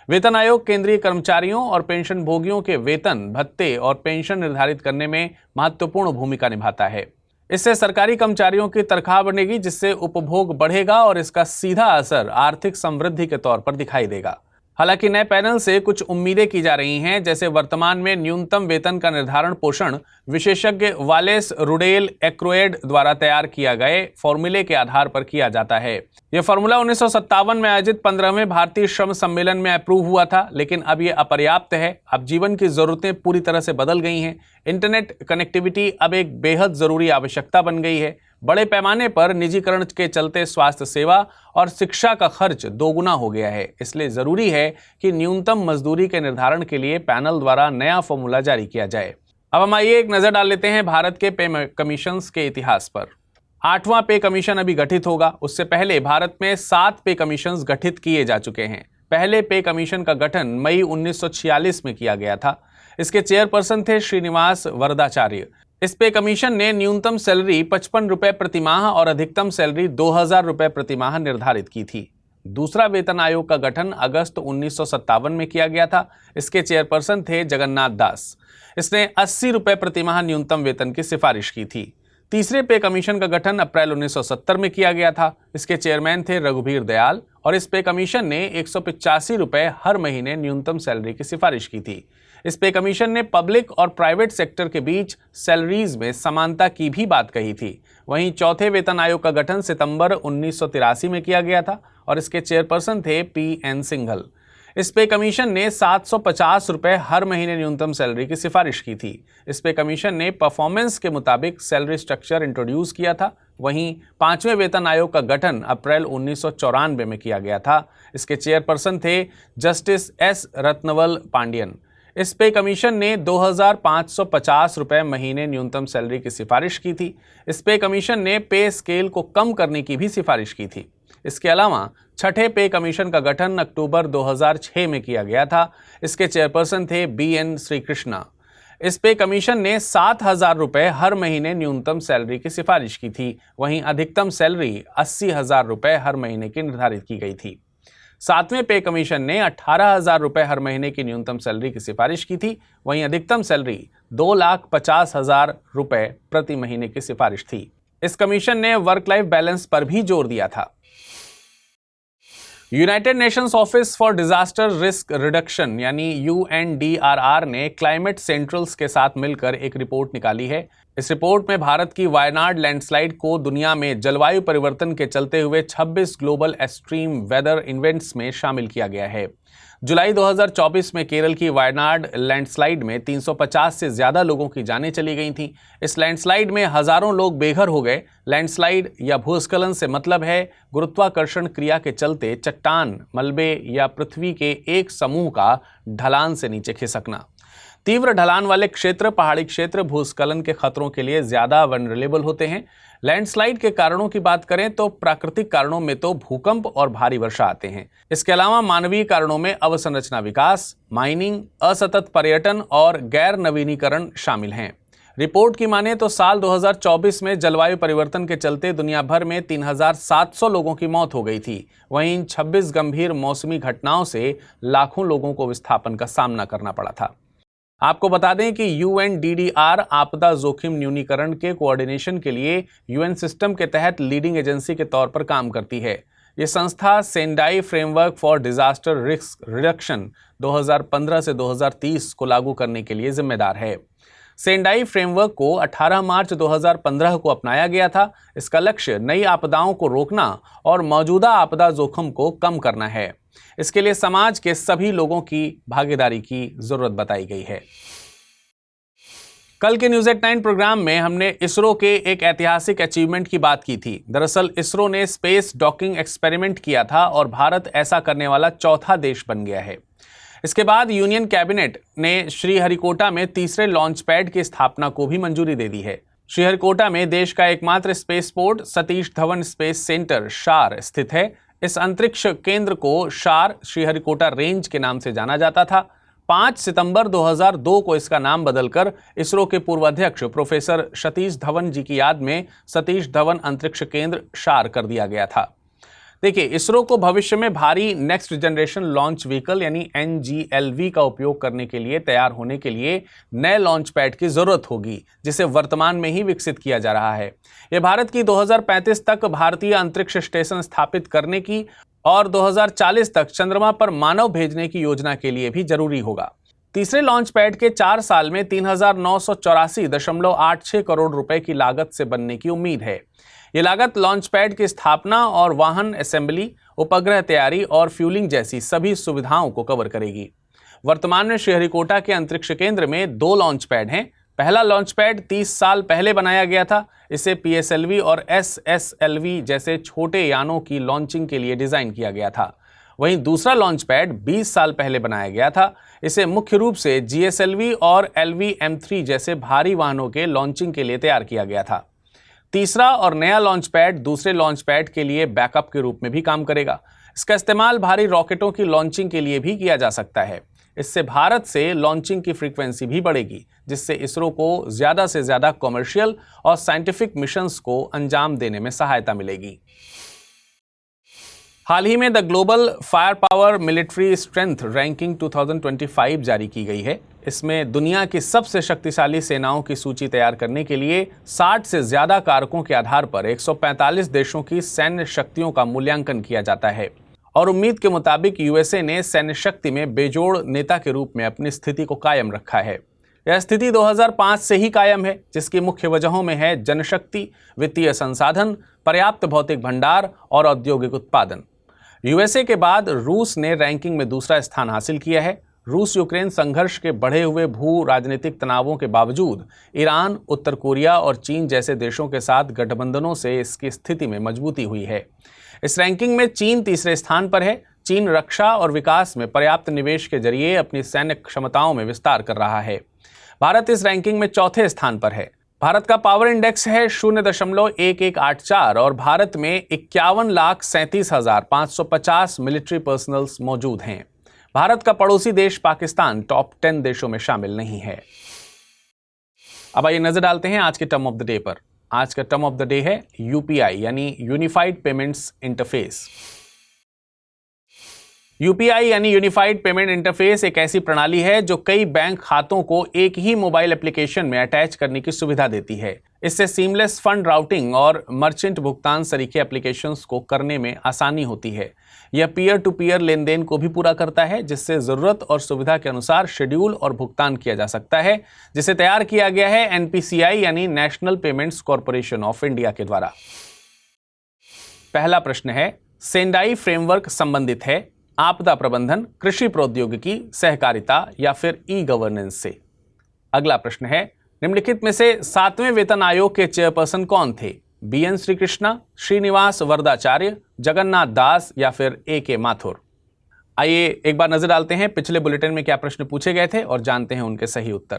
वेतन आयोग केंद्रीय कर्मचारियों और पेंशन भोगियों के वेतन, भत्ते और पेंशन निर्धारित करने में महत्वपूर्ण भूमिका निभाता है। इससे सरकारी कर्मचारियों की तनख्वाह बढ़ेगी, जिससे उपभोग बढ़ेगा और इसका सीधा असर आर्थिक समृद्धि के तौर पर दिखाई देगा। हालांकि नए पैनल से कुछ उम्मीदें की जा रही हैं, जैसे वर्तमान में न्यूनतम वेतन का निर्धारण पोषण विशेषज्ञ वालेस रुडेल एक्रोएड द्वारा तैयार किया गए फॉर्मूले के आधार पर किया जाता है। यह फॉर्मूला 1957 में आयोजित 15वें भारतीय श्रम सम्मेलन में अप्रूव हुआ था, लेकिन अब यह अपर्याप्त है। अब जीवन की जरूरतें पूरी तरह से बदल गई हैं। इंटरनेट कनेक्टिविटी अब एक बेहद जरूरी आवश्यकता बन गई है। बड़े पैमाने पर निजीकरण के चलते स्वास्थ्य सेवा और शिक्षा का खर्च दोगुना हो गया है। इसलिए जरूरी है कि न्यूनतम मजदूरी के निर्धारण के लिए पैनल द्वारा नया फॉर्मूला जारी किया जाए। अब हम आइए एक नजर डाल लेते हैं भारत के पे कमीशंस के इतिहास पर। 8वां पे कमीशन अभी गठित होगा। उससे पहले भारत में 7 पे कमीशंस गठित किए जा चुके हैं। पहले पे कमीशन का गठन मई 1946 में किया गया था। इसके चेयरपर्सन थे श्रीनिवास वरदाचार्य। इस पे कमीशन ने न्यूनतम सैलरी 55 रुपए प्रति माह और अधिकतम सैलरी 2000 रुपए प्रति माह निर्धारित की थी। दूसरा वेतन आयोग का गठन अगस्त 1957 में किया गया था। इसके चेयरपर्सन थे जगन्नाथ दास। इसने 80 रुपए प्रति माह न्यूनतम वेतन की सिफारिश की थी। तीसरे पे कमीशन का गठन अप्रैल 1970 में किया गया था। इसके चेयरमैन थे रघुवीर दयाल और इस पे कमीशन ने 185 रुपए हर महीने न्यूनतम सैलरी की सिफारिश की थी। इस पे कमीशन ने पब्लिक और प्राइवेट सेक्टर के बीच सैलरीज में समानता की भी बात कही थी। वहीं चौथे वेतन आयोग का गठन सितंबर 1983 में किया गया था और इसके चेयरपर्सन थे P.N. सिंघल। इस पे कमीशन ने 750 रुपए हर महीने न्यूनतम सैलरी की सिफारिश की थी। इस पे कमीशन ने परफॉर्मेंस के मुताबिक सैलरी स्ट्रक्चर इंट्रोड्यूस किया था। वहीं 5वें वेतन आयोग का गठन अप्रैल 1994 में किया गया था। इसके चेयरपर्सन थे जस्टिस S. रत्नवल पांडियन। इस पे कमीशन ने 2550 रुपए महीने न्यूनतम सैलरी की सिफारिश की थी। इस पे कमीशन ने पे स्केल को कम करने की भी सिफारिश की थी। इसके अलावा छठे पे कमीशन का गठन अक्टूबर 2006 में किया गया था। इसके चेयरपर्सन थे B.N. श्रीकृष्णा। इस पे कमीशन ने 7000 रुपए हर महीने न्यूनतम सैलरी की सिफारिश की थी। वहीं अधिकतम सैलरी 80,000 रुपए हर महीने की निर्धारित की गई थी। 7वें पे कमीशन ने 18,000 रुपए हर महीने की न्यूनतम सैलरी की सिफारिश की थी। वहीं अधिकतम सैलरी 2,50,000 रुपए प्रति महीने की सिफारिश थी। इस कमीशन ने वर्क लाइफ बैलेंस पर भी जोर दिया था। United Nations office for disaster risk reduction यानी UNDRR ने क्लाइमेट सेंट्रल्स के साथ मिलकर एक रिपोर्ट निकाली है। इस रिपोर्ट में भारत की वायनाड लैंडस्लाइड को दुनिया में जलवायु परिवर्तन के चलते हुए 26 ग्लोबल एक्सट्रीम वेदर इवेंट्स में शामिल किया गया है। जुलाई 2024 में केरल की वायनाड लैंडस्लाइड में 350 से ज्यादा लोगों की जानें चली गई थीं। इस लैंडस्लाइड में हजारों लोग बेघर हो गए। लैंडस्लाइड या भूस्खलन से मतलब है गुरुत्वाकर्षण क्रिया के चलते चट्टान, मलबे या पृथ्वी के एक समूह का ढलान से नीचे खिसकना। तीव्र ढलान वाले क्षेत्र, पहाड़ी क्षेत्र भूस्खलन के खतरों के लिए ज्यादा वनरेबल होते हैं। लैंडस्लाइड के कारणों की बात करें तो प्राकृतिक कारणों में तो भूकंप और भारी वर्षा आते हैं। इसके अलावा मानवीय कारणों में अवसंरचना विकास, माइनिंग, असतत पर्यटन और गैर नवीनीकरण शामिल हैं। रिपोर्ट की माने तो साल 2024 में जलवायु परिवर्तन के चलते दुनिया भर में 3700 लोगों की मौत हो गई थी। वहीं 26 गंभीर मौसमी घटनाओं से लाखों लोगों को विस्थापन का सामना करना पड़ा था। आपको बता दें कि UNDDR आपदा जोखिम न्यूनीकरण के कोऑर्डिनेशन के लिए UN सिस्टम के तहत लीडिंग एजेंसी के तौर पर काम करती है। ये संस्था Sendai framework for disaster risk reduction 2015 से 2030 को लागू करने के लिए जिम्मेदार है। सेंडाई फ्रेमवर्क को 18 मार्च 2015 को अपनाया गया था। इसका लक्ष्य नई आपदाओं को रोकना और मौजूदा आपदा जोखिम को कम करना है। इसके लिए समाज के सभी लोगों की भागीदारी की जरूरत बताई गई है। कल के न्यूज़ एट 9 प्रोग्राम में हमने इसरो के एक ऐतिहासिक अचीवमेंट की बात की थी। दरअसल इसरो ने स्पेस डॉकिंग एक्सपेरिमेंट किया था और भारत ऐसा करने वाला चौथा देश बन गया है। इसके बाद यूनियन कैबिनेट ने श्रीहरिकोटा में तीसरे लॉन्च पैड की स्थापना को भी मंजूरी दे दी है। श्रीहरिकोटा में देश का एकमात्र space port Satish Dhawan space centre शार स्थित है। इस अंतरिक्ष केंद्र को शार श्रीहरिकोटा रेंज के नाम से जाना जाता था। 5 सितंबर 2002 को इसका नाम बदलकर इसरो के पूर्व अध्यक्ष प्रोफेसर सतीश धवन जी की याद में सतीश धवन अंतरिक्ष केंद्र शार कर दिया गया था। देखिए, इसरो को भविष्य में भारी नेक्स्ट जनरेशन लॉन्च व्हीकल यानी NGLV का उपयोग करने के लिए तैयार होने के लिए नए लॉन्च पैड की जरूरत होगी, जिसे वर्तमान में ही विकसित किया जा रहा है। यह भारत की 2035 तक भारतीय अंतरिक्ष स्टेशन स्थापित करने की और 2040 तक चंद्रमा पर मानव भेजने की योजना के लिए भी जरूरी होगा। तीसरे लॉन्च पैड के 4 साल में 3984.86 करोड़ रुपए की लागत से बनने की उम्मीद है। ये लागत लॉन्च पैड की स्थापना और वाहन असेंबली, उपग्रह तैयारी और फ्यूलिंग जैसी सभी सुविधाओं को कवर करेगी। वर्तमान में श्रीहरिकोटा के अंतरिक्ष केंद्र में 2 लॉन्च पैड हैं। पहला लॉन्च पैड 30 साल पहले बनाया गया था। इसे PSLV और SSLV जैसे छोटे यानों की लॉन्चिंग के लिए डिजाइन किया गया था। वहीं दूसरा लॉन्च पैड 20 साल पहले बनाया गया था। इसे मुख्य रूप से GSLV और LV-M3 जैसे भारी वाहनों के लॉन्चिंग के लिए तैयार किया गया था। तीसरा और नया लॉन्च पैड दूसरे लॉन्च पैड के लिए बैकअप के रूप में भी काम करेगा। इसका इस्तेमाल भारी रॉकेटों की लॉन्चिंग के लिए भी किया जा सकता है। इससे भारत से लॉन्चिंग की फ्रीक्वेंसी भी बढ़ेगी, जिससे इसरो को ज्यादा से ज्यादा कॉमर्शियल और साइंटिफिक मिशंस को अंजाम देने में सहायता मिलेगी। हाल ही में the global fire power military strength ranking 2025 जारी की गई है। इसमें दुनिया की सबसे शक्तिशाली सेनाओं की सूची तैयार करने के लिए 60 से ज्यादा कारकों के आधार पर 145 देशों की सैन्य शक्तियों का मूल्यांकन किया जाता है और उम्मीद के मुताबिक USA ने सैन्य शक्ति में बेजोड़ नेता के रूप में अपनी स्थिति को कायम रखा है। यह स्थिति 2005 से ही कायम है, जिसकी मुख्य वजहों में है जनशक्ति, वित्तीय संसाधन, पर्याप्त भौतिक भंडार और औद्योगिक उत्पादन। USA के बाद रूस ने रैंकिंग में दूसरा स्थान हासिल किया है। रूस यूक्रेन संघर्ष के बढ़े हुए भू राजनीतिक तनावों के बावजूद ईरान, उत्तर कोरिया और चीन जैसे देशों के साथ गठबंधनों से इसकी स्थिति में मजबूती हुई है। इस रैंकिंग में चीन तीसरे स्थान पर है। चीन रक्षा और विकास में पर्याप्त निवेश के जरिए अपनी सैन्य क्षमताओं में विस्तार कर रहा है। भारत इस रैंकिंग में चौथे स्थान पर है। भारत का पावर इंडेक्स है 0.1184 और भारत में 51,37,550 मिलिट्री पर्सनल्स मौजूद हैं। भारत का पड़ोसी देश पाकिस्तान टॉप 10 देशों में शामिल नहीं है। अब आइए नजर डालते हैं आज के टर्म ऑफ द डे पर। आज का टर्म ऑफ द डे है UPI यानी यूनिफाइड पेमेंट्स इंटरफेस। यूपीआई यानी यूनिफाइड पेमेंट इंटरफेस एक ऐसी प्रणाली है जो कई बैंक खातों को एक ही मोबाइल एप्लीकेशन में अटैच करने की सुविधा देती है। इससे सीमलेस फंड राउटिंग और मर्चेंट भुगतान सरीखे एप्लीकेशंस को करने में आसानी होती है। यह पीयर टू पीयर लेन देन को भी पूरा करता है, जिससे जरूरत और सुविधा के अनुसार शेड्यूल और भुगतान किया जा सकता है, जिसे तैयार किया गया है एनपीसीआई यानी national payments corporation of India के द्वारा। पहला प्रश्न है, सेंडाई फ्रेमवर्क संबंधित है आपदा प्रबंधन, कृषि प्रौद्योगिकी, सहकारिता या फिर ई गवर्नेंस से। अगला प्रश्न है, निम्नलिखित में से 7वें वेतन आयोग के चेयरपर्सन कौन थे? बीएन श्रीकृष्णा, श्रीनिवास वरदाचार्य, जगन्नाथ दास या फिर ए.के. माथुर। आइए एक बार नजर डालते हैं पिछले बुलेटिन में क्या प्रश्न पूछे गए थे और जानते हैं उनके सही उत्तर।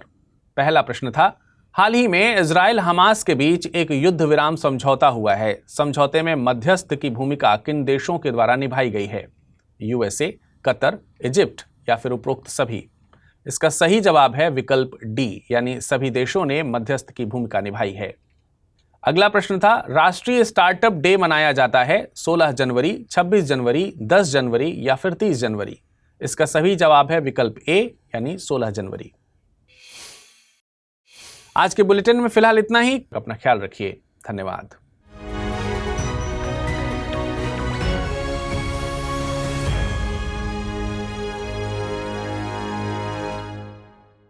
पहला प्रश्न था, हाल ही में इजराइल हमास के बीच एक युद्ध विराम समझौता हुआ है। समझौते में मध्यस्थ की भूमिका किन देशों के द्वारा निभाई गई है? यूएसए, कतर, इजिप्ट या फिर उपरोक्त सभी। इसका सही जवाब है विकल्प डी, यानी सभी देशों ने मध्यस्थ की भूमिका निभाई है। अगला प्रश्न था, राष्ट्रीय स्टार्टअप डे मनाया जाता है 16 जनवरी, 26 जनवरी, 10 जनवरी या फिर 30 जनवरी। इसका सही जवाब है विकल्प ए, यानी 16 जनवरी। आज के बुलेटिन में फिलहाल इतना ही। अपना ख्याल रखिए। धन्यवाद।